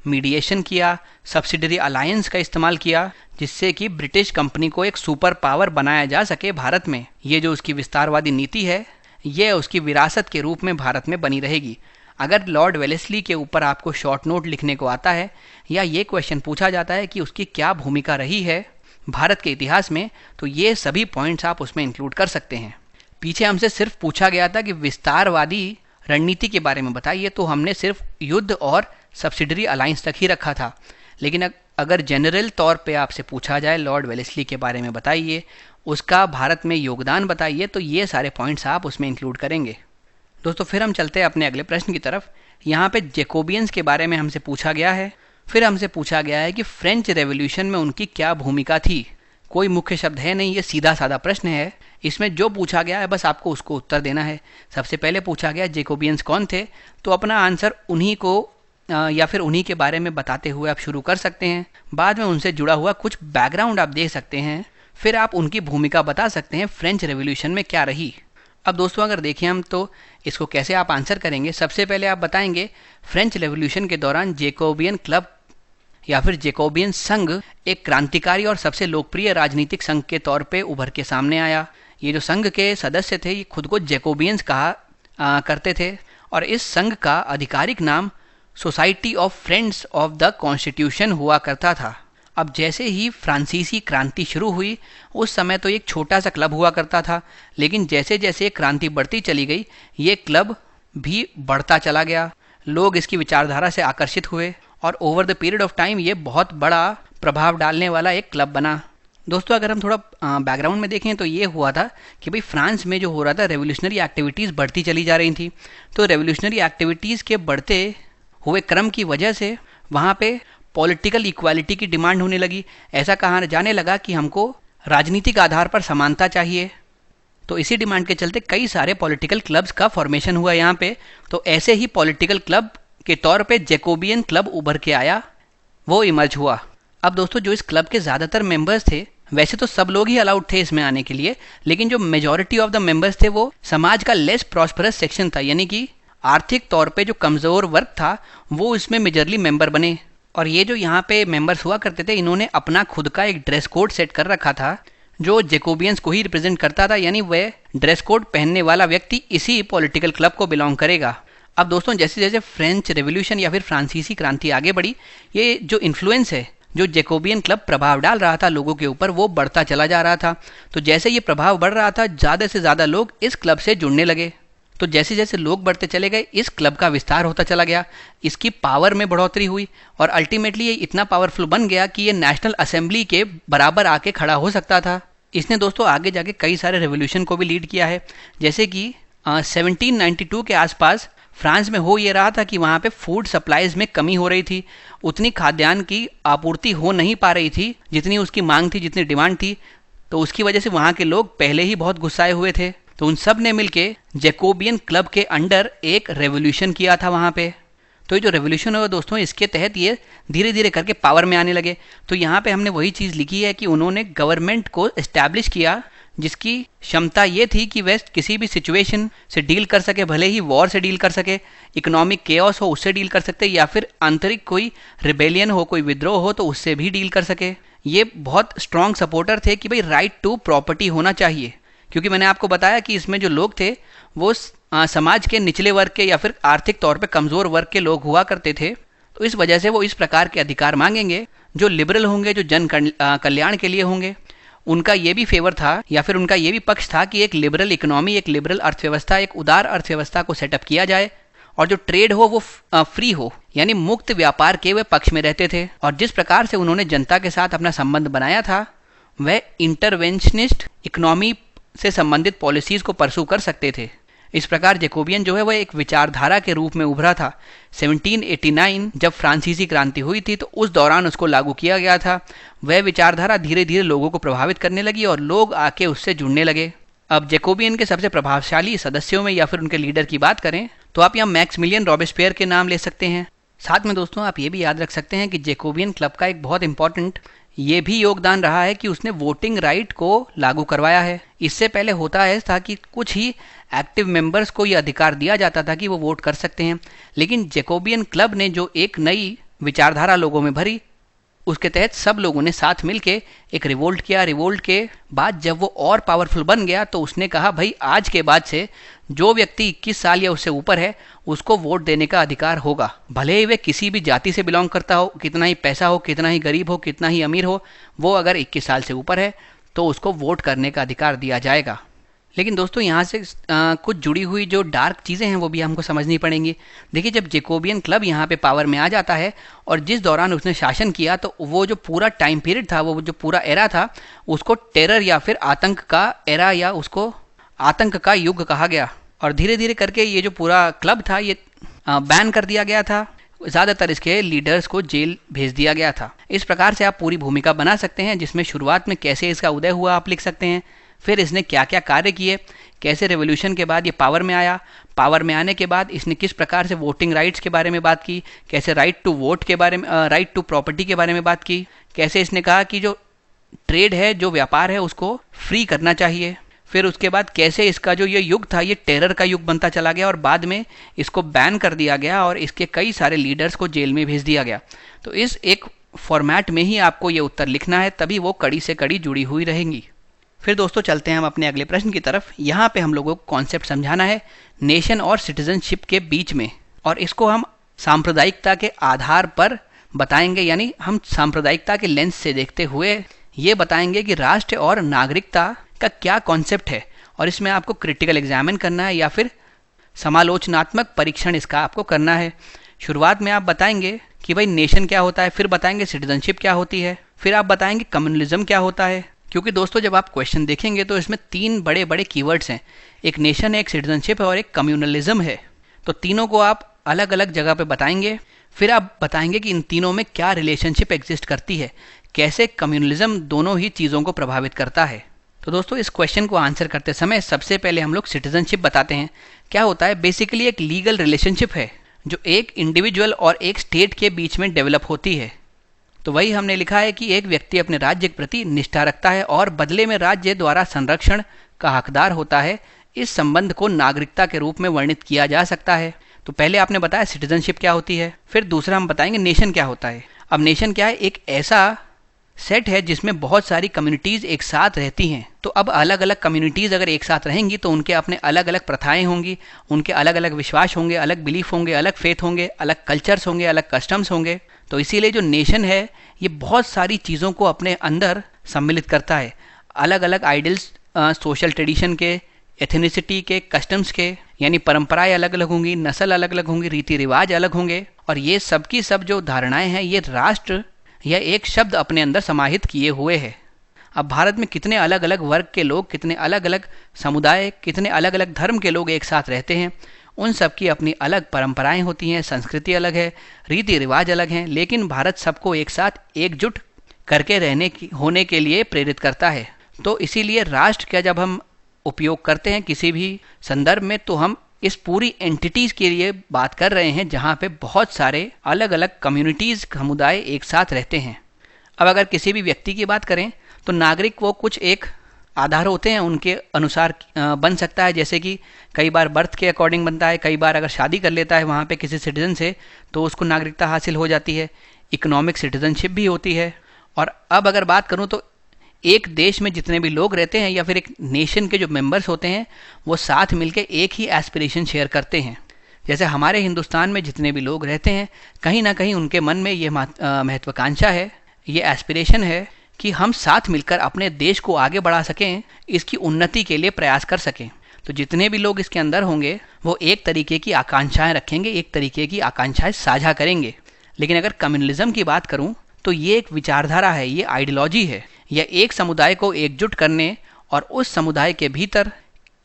मीडिएशन किया, सब्सिडरी अलायंस का इस्तेमाल किया, जिससे कि ब्रिटिश कंपनी को एक सुपर पावर बनाया जा सके भारत में। ये जो उसकी विस्तारवादी नीति है, ये उसकी विरासत के रूप में भारत में बनी रहेगी। अगर लॉर्ड वेलेस्ली के ऊपर आपको शॉर्ट नोट लिखने को आता है या ये क्वेश्चन पूछा जाता है कि उसकी क्या भूमिका रही है भारत के इतिहास में, तो ये सभी पॉइंट्स आप उसमें इंक्लूड कर सकते हैं। पीछे हमसे सिर्फ पूछा गया था कि विस्तारवादी रणनीति के बारे में बताइए, तो हमने सिर्फ युद्ध और सब्सिडरी अलायंस तक ही रखा था। लेकिन अगर जनरल तौर पे आपसे पूछा जाए लॉर्ड वेलेस्ली के बारे में बताइए, उसका भारत में योगदान बताइए, तो ये सारे पॉइंट्स आप उसमें इंक्लूड करेंगे। दोस्तों फिर हम चलते हैं अपने अगले प्रश्न की तरफ। यहाँ पे जैकोबियंस के बारे में हमसे पूछा गया है। फिर हमसे पूछा गया है कि फ्रेंच रेवोल्यूशन में उनकी क्या भूमिका थी। कोई मुख्य शब्द है नहीं, ये सीधा साधा प्रश्न है। इसमें जो पूछा गया है बस आपको उसको उत्तर देना है। सबसे पहले पूछा गया जैकोबियंस कौन थे, तो अपना आंसर उन्हीं को या फिर उन्हीं के बारे में बताते हुए आप शुरू कर सकते हैं। बाद में उनसे जुड़ा हुआ कुछ बैकग्राउंड आप दे सकते हैं, फिर आप उनकी भूमिका बता सकते हैं फ्रेंच रेवोल्यूशन में क्या रही। अब दोस्तों अगर देखें हम तो इसको कैसे आप आंसर करेंगे। सबसे पहले आप बताएंगे फ्रेंच रेवोल्यूशन के दौरान जैकोबियन क्लब या फिर जैकोबियन संघ एक क्रांतिकारी और सबसे लोकप्रिय राजनीतिक संघ के तौर पे उभर के सामने आया। ये जो संघ के सदस्य थे ये खुद को जैकोबियंस कहा करते थे, और इस संघ का आधिकारिक नाम society of friends of the constitution हुआ करता था। अब जैसे ही फ्रांसीसी क्रांति शुरू हुई, उस समय तो एक छोटा सा क्लब हुआ करता था, लेकिन जैसे जैसे क्रांति बढ़ती चली गई, ये क्लब भी बढ़ता चला गया। लोग इसकी विचारधारा से आकर्षित हुए और over the period of time ये बहुत बड़ा प्रभाव डालने वाला एक क्लब बना। दोस्तों अगर हम थोड़ा बैकग्राउंड में देखें तो ये हुआ था कि भाई फ्रांस में जो हो रहा था, रेवोल्यूशनरी एक्टिविटीज़ बढ़ती चली जा रही थी। तो रेवोल्यूशनरी एक्टिविटीज़ के बढ़ते हुए क्रम की वजह से वहाँ पे पॉलिटिकल इक्वालिटी की डिमांड होने लगी। ऐसा कहा जाने लगा कि हमको राजनीतिक आधार पर समानता चाहिए। तो इसी डिमांड के चलते कई सारे पॉलिटिकल क्लब्स का फॉर्मेशन हुआ यहाँ पे। तो ऐसे ही पॉलिटिकल क्लब के तौर पे जैकोबियन क्लब उभर के आया, वो इमर्ज हुआ। अब दोस्तों जो इस क्लब के ज़्यादातर मेंबर्स थे, वैसे तो सब लोग ही अलाउड थे इसमें आने के लिए, लेकिन जो मेजॉरिटी ऑफ द मेंबर्स थे वो समाज का लेस प्रॉस्परस सेक्शन था, यानी कि आर्थिक तौर पे जो कमज़ोर वर्ग था वो इसमें मेजरली मेंबर बने। और ये जो यहाँ पे मेंबर्स हुआ करते थे, इन्होंने अपना खुद का एक ड्रेस कोड सेट कर रखा था जो जैकोबियंस को ही रिप्रेजेंट करता था, यानी वह ड्रेस कोड पहनने वाला व्यक्ति इसी पॉलिटिकल क्लब को बिलोंग करेगा। अब दोस्तों जैसे जैसे फ्रेंच रेवोल्यूशन या फिर फ्रांसीसी क्रांति आगे बढ़ी, ये जो इन्फ्लुएंस है जो जैकोबियन क्लब प्रभाव डाल रहा था लोगों के ऊपर, वो बढ़ता चला जा रहा था। तो जैसे ये प्रभाव बढ़ रहा था, ज़्यादा से ज़्यादा लोग इस क्लब से जुड़ने लगे। तो जैसे जैसे लोग बढ़ते चले गए, इस क्लब का विस्तार होता चला गया, इसकी पावर में बढ़ोतरी हुई और अल्टीमेटली ये इतना पावरफुल बन गया कि ये नेशनल असेंबली के बराबर आके खड़ा हो सकता था। इसने दोस्तों आगे जाके कई सारे रेवोल्यूशन को भी लीड किया है। जैसे कि 1792 के आसपास फ्रांस में हो ये रहा था कि वहाँ पे फूड सप्लाईज में कमी हो रही थी, उतनी खाद्यान्न की आपूर्ति हो नहीं पा रही थी जितनी उसकी मांग थी, जितनी डिमांड थी। तो उसकी वजह से वहाँ के लोग पहले ही बहुत गुस्साए हुए थे। तो उन सब ने मिलके जैकोबियन क्लब के अंडर एक रेवोल्यूशन किया था वहाँ पे। तो ये जो रेवोल्यूशन हुआ दोस्तों, इसके तहत ये धीरे धीरे करके पावर में आने लगे। तो यहाँ पे हमने वही चीज़ लिखी है कि उन्होंने गवर्नमेंट को एस्टैब्लिश किया जिसकी क्षमता ये थी कि वह किसी भी सिचुएशन से डील कर सके, भले ही वॉर से डील कर सके, इकोनॉमिक केओस हो उससे डील कर सकते, या फिर आंतरिक कोई रिबेलियन हो, कोई विद्रोह हो तो उससे भी डील कर सके। ये बहुत स्ट्रॉन्ग सपोर्टर थे कि भाई राइट टू प्रॉपर्टी होना चाहिए, क्योंकि मैंने आपको बताया कि इसमें जो लोग थे वो समाज के निचले वर्ग के या फिर आर्थिक तौर पे कमज़ोर वर्ग के लोग हुआ करते थे। तो इस वजह से वो इस प्रकार के अधिकार मांगेंगे जो लिबरल होंगे, जो जन कल्याण के लिए होंगे। उनका ये भी फेवर था या फिर उनका ये भी पक्ष था कि एक लिबरल इकोनॉमी, एक लिबरल अर्थव्यवस्था, एक उदार अर्थव्यवस्था को सेटअप किया जाए और जो ट्रेड हो वो फ्री हो, यानी मुक्त व्यापार के वे पक्ष में रहते थे। और जिस प्रकार से उन्होंने जनता के साथ अपना संबंध बनाया था वह इंटरवेंशनिस्ट इकोनॉमी से संबंधित पॉलिसीज को परसू कर सकते थे। इस प्रकार जैकोबियन जो है वह एक विचारधारा के रूप में उभरा था। 1789 जब फ्रांसीसी क्रांति हुई थी तो उस दौरान उसको लागू किया गया था। वह विचारधारा धीरे धीरे लोगों को प्रभावित करने लगी और लोग आके उससे जुड़ने लगे। अब जैकोबियन के सबसे प्रभावशाली सदस्यों में या फिर उनके लीडर की बात करें तो आप यहाँ मैक्सिमिलियन रॉबेस्पियर के नाम ले सकते हैं। साथ में दोस्तों आप ये भी याद रख सकते हैं कि जैकोबियन क्लब का एक बहुत इंपॉर्टेंट ये भी योगदान रहा है कि उसने वोटिंग राइट को लागू करवाया है। इससे पहले होता है था कि कुछ ही एक्टिव मेंबर्स को यह अधिकार दिया जाता था कि वो वोट कर सकते हैं, लेकिन जैकोबियन क्लब ने जो एक नई विचारधारा लोगों में भरी उसके तहत सब लोगों ने साथ मिलके एक रिवोल्ट किया। रिवोल्ट के बाद जब वो और पावरफुल बन गया तो उसने कहा भाई आज के बाद से जो व्यक्ति 21 साल या उससे ऊपर है उसको वोट देने का अधिकार होगा, भले ही वे किसी भी जाति से बिलोंग करता हो, कितना ही पैसा हो, कितना ही गरीब हो, कितना ही अमीर हो, वो अगर 21 साल से ऊपर है तो उसको वोट करने का अधिकार दिया जाएगा। लेकिन दोस्तों यहाँ से कुछ जुड़ी हुई जो डार्क चीज़ें हैं वो भी हमको समझनी पड़ेंगी। देखिए जब जैकोबियन क्लब यहाँ पे पावर में आ जाता है और जिस दौरान उसने शासन किया तो वो जो पूरा टाइम पीरियड था, वो जो पूरा एरा था, उसको टेरर या फिर आतंक का एरा या उसको आतंक का युग कहा गया। और धीरे धीरे करके ये जो पूरा क्लब था ये बैन कर दिया गया था। ज़्यादातर इसके लीडर्स को जेल भेज दिया गया था। इस प्रकार से आप पूरी भूमिका बना सकते हैं जिसमें शुरुआत में कैसे इसका उदय हुआ आप लिख सकते हैं, फिर इसने क्या क्या कार्य किए, कैसे रेवोल्यूशन के बाद ये पावर में आया, पावर में आने के बाद इसने किस प्रकार से वोटिंग राइट्स के बारे में बात की, कैसे राइट टू वोट के बारे में, राइट टू प्रॉपर्टी के बारे में बात की, कैसे इसने कहा कि जो ट्रेड है, जो व्यापार है, उसको फ्री करना चाहिए। फिर उसके बाद कैसे इसका जो ये युग था ये टेरर का युग बनता चला गया और बाद में इसको बैन कर दिया गया और इसके कई सारे लीडर्स को जेल में भेज दिया गया। तो इस एक फॉर्मेट में ही आपको ये उत्तर लिखना है, तभी वो कड़ी से कड़ी जुड़ी हुई रहेंगी। फिर दोस्तों चलते हैं हम अपने अगले प्रश्न की तरफ। यहाँ पे हम लोगों को कॉन्सेप्ट समझाना है नेशन और सिटीजनशिप के बीच में, और इसको हम सांप्रदायिकता के आधार पर बताएंगे, यानी हम सांप्रदायिकता के लेंस से देखते हुए ये बताएंगे कि राष्ट्र और नागरिकता का क्या कॉन्सेप्ट है, और इसमें आपको क्रिटिकल एग्जामिन करना है या फिर समालोचनात्मक परीक्षण इसका आपको करना है। शुरुआत में आप बताएंगे कि भाई नेशन क्या होता है, फिर बताएंगे सिटीजनशिप क्या होती है, फिर आप बताएंगे कम्युनलिज्म क्या होता है। क्योंकि दोस्तों जब आप क्वेश्चन देखेंगे तो इसमें तीन बड़े बड़े कीवर्ड्स हैं, एक नेशन है, एक सिटीजनशिप है और एक कम्युनलिज्म है। तो तीनों को आप अलग अलग जगह पे बताएंगे, फिर आप बताएंगे कि इन तीनों में क्या रिलेशनशिप एग्जिस्ट करती है, कैसे कम्युनलिज्म दोनों ही चीज़ों को प्रभावित करता है। तो दोस्तों इस क्वेश्चन को आंसर करते समय सबसे पहले हम लोग सिटीजनशिप बताते हैं। क्या होता है, बेसिकली एक लीगल रिलेशनशिप है जो एक इंडिविजुअल और एक स्टेट के बीच में डेवलप होती है। तो वही हमने लिखा है कि एक व्यक्ति अपने राज्य के प्रति निष्ठा रखता है और बदले में राज्य द्वारा संरक्षण का हकदार होता है। इस संबंध को नागरिकता के रूप में वर्णित किया जा सकता है। तो पहले आपने बताया सिटीजनशिप क्या होती है, फिर दूसरा हम बताएंगे नेशन क्या होता है। अब नेशन क्या है, एक ऐसा सेट है जिसमें बहुत सारी कम्युनिटीज़ एक साथ रहती हैं। तो अब अलग अलग कम्युनिटीज़ अगर एक साथ रहेंगी तो उनके अपने अलग अलग प्रथाएं होंगी, उनके अलग अलग विश्वास होंगे, अलग बिलीफ होंगे, अलग फेथ होंगे, अलग कल्चर्स होंगे, अलग कस्टम्स होंगे। तो इसीलिए जो नेशन है ये बहुत सारी चीज़ों को अपने अंदर सम्मिलित करता है, अलग अलग आइडल्स, सोशल ट्रेडिशन के, एथनिसिटी के, कस्टम्स के, यानी परंपराएं अलग अलग होंगी, नस्ल अलग अलग होंगी, रीति रिवाज अलग होंगे, और ये सब की सब जो धारणाएं हैं ये राष्ट्र यह एक शब्द अपने अंदर समाहित किए हुए है। अब भारत में कितने अलग अलग वर्ग के लोग, कितने अलग अलग समुदाय, कितने अलग अलग धर्म के लोग एक साथ रहते हैं, उन सब की अपनी अलग परंपराएं होती हैं, संस्कृति अलग है, रीति रिवाज अलग हैं, लेकिन भारत सबको एक साथ एकजुट करके होने के लिए प्रेरित करता है। तो इसीलिए राष्ट्र का जब हम उपयोग करते हैं किसी भी संदर्भ में तो हम इस पूरी एंटिटीज़ के लिए बात कर रहे हैं जहाँ पे बहुत सारे अलग अलग कम्युनिटीज़, समुदाय एक साथ रहते हैं। अब अगर किसी भी व्यक्ति की बात करें तो नागरिक वो कुछ एक आधार होते हैं, उनके अनुसार बन सकता है। जैसे कि कई बार बर्थ के अकॉर्डिंग बनता है, कई बार अगर शादी कर लेता है वहाँ पे किसी सिटीजन से तो उसको नागरिकता हासिल हो जाती है। इकोनॉमिक सिटीजनशिप भी होती है। और अब अगर बात करूँ तो एक देश में जितने भी लोग रहते हैं या फिर एक नेशन के जो मेंबर्स होते हैं वो साथ मिलके एक ही एस्पिरेशन शेयर करते हैं। जैसे हमारे हिंदुस्तान में जितने भी लोग रहते हैं कहीं ना कहीं उनके मन में ये महत्वाकांक्षा है, ये एस्पिरेशन है कि हम साथ मिलकर अपने देश को आगे बढ़ा सकें, इसकी उन्नति के लिए प्रयास कर सकें। तो जितने भी लोग इसके अंदर होंगे वो एक तरीके की आकांक्षाएं रखेंगे, एक तरीके की आकांक्षाएं साझा करेंगे। लेकिन अगर कम्युनलिज्म की बात करूं तो ये एक विचारधारा है, ये आइडियोलॉजी है। यह एक समुदाय को एकजुट करने और उस समुदाय के भीतर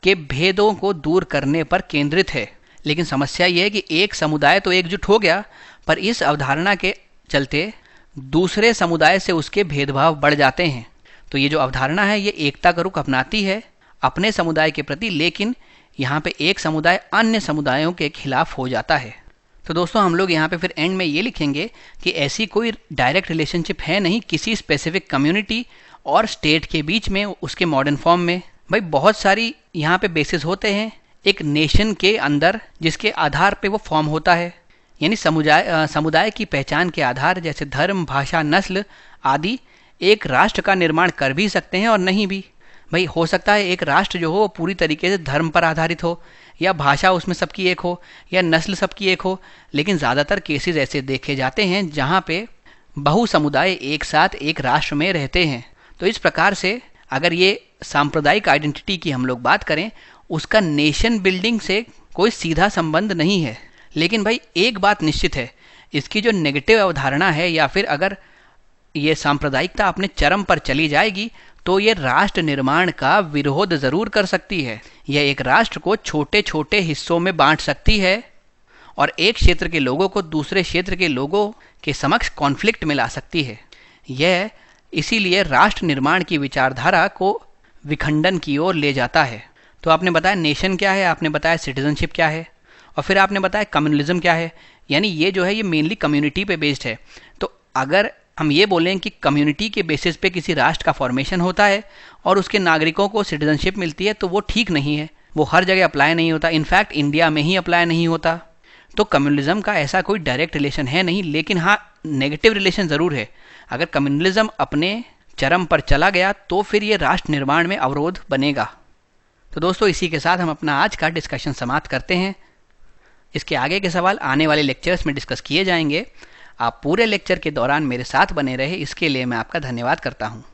के भेदों को दूर करने पर केंद्रित है। लेकिन समस्या यह है कि एक समुदाय तो एकजुट हो गया, पर इस अवधारणा के चलते दूसरे समुदाय से उसके भेदभाव बढ़ जाते हैं। तो ये जो अवधारणा है ये एकता का रुख अपनाती है अपने समुदाय के प्रति, लेकिन यहाँ पे एक समुदाय अन्य समुदायों के खिलाफ हो जाता है। तो दोस्तों हम लोग यहाँ पे फिर एंड में ये लिखेंगे कि ऐसी कोई डायरेक्ट रिलेशनशिप है नहीं किसी स्पेसिफिक कम्युनिटी और स्टेट के बीच में उसके मॉडर्न फॉर्म में। भाई बहुत सारी यहाँ पे बेसिस होते हैं एक नेशन के अंदर जिसके आधार पे वो फॉर्म होता है, यानी समुदाय की पहचान के आधार जैसे धर्म, भाषा, नस्ल आदि एक राष्ट्र का निर्माण कर भी सकते हैं और नहीं भी। भाई हो सकता है एक राष्ट्र जो हो वो पूरी तरीके से धर्म पर आधारित हो, या भाषा उसमें सबकी एक हो, या नस्ल सबकी एक हो, लेकिन ज़्यादातर केसेस ऐसे देखे जाते हैं जहाँ पे बहु समुदाय एक साथ एक राष्ट्र में रहते हैं। तो इस प्रकार से अगर ये सांप्रदायिक आइडेंटिटी की हम लोग बात करें, उसका नेशन बिल्डिंग से कोई सीधा संबंध नहीं है। लेकिन भाई एक बात निश्चित है, इसकी जो नेगेटिव अवधारणा है या फिर अगर ये सांप्रदायिकता अपने चरम पर चली जाएगी तो ये राष्ट्र निर्माण का विरोध जरूर कर सकती है। यह एक राष्ट्र को छोटे छोटे हिस्सों में बांट सकती है और एक क्षेत्र के लोगों को दूसरे क्षेत्र के लोगों के समक्ष कॉन्फ्लिक्ट में ला सकती है। यह इसीलिए राष्ट्र निर्माण की विचारधारा को विखंडन की ओर ले जाता है। तो आपने बताया नेशन क्या है, आपने बताया सिटीजनशिप क्या है, और फिर आपने बताया कम्युनलिज्म क्या है। यानी ये जो है ये मेनली कम्युनिटी पे बेस्ड है। तो अगर हम ये बोलें कि कम्युनिटी के बेसिस पे किसी राष्ट्र का फॉर्मेशन होता है और उसके नागरिकों को सिटीजनशिप मिलती है, तो वो ठीक नहीं है, वो हर जगह अप्लाई नहीं होता, इनफैक्ट इंडिया में ही अप्लाई नहीं होता। तो कम्युनलिज्म का ऐसा कोई डायरेक्ट रिलेशन है नहीं, लेकिन हाँ नेगेटिव रिलेशन ज़रूर है। अगर कम्युनलिज्म अपने चरम पर चला गया तो फिर ये राष्ट्र निर्माण में अवरोध बनेगा। तो दोस्तों इसी के साथ हम अपना आज का डिस्कशन समाप्त करते हैं। इसके आगे के सवाल आने वाले लेक्चर्स में डिस्कस किए जाएंगे। आप पूरे लेक्चर के दौरान मेरे साथ बने रहे, इसके लिए मैं आपका धन्यवाद करता हूँ।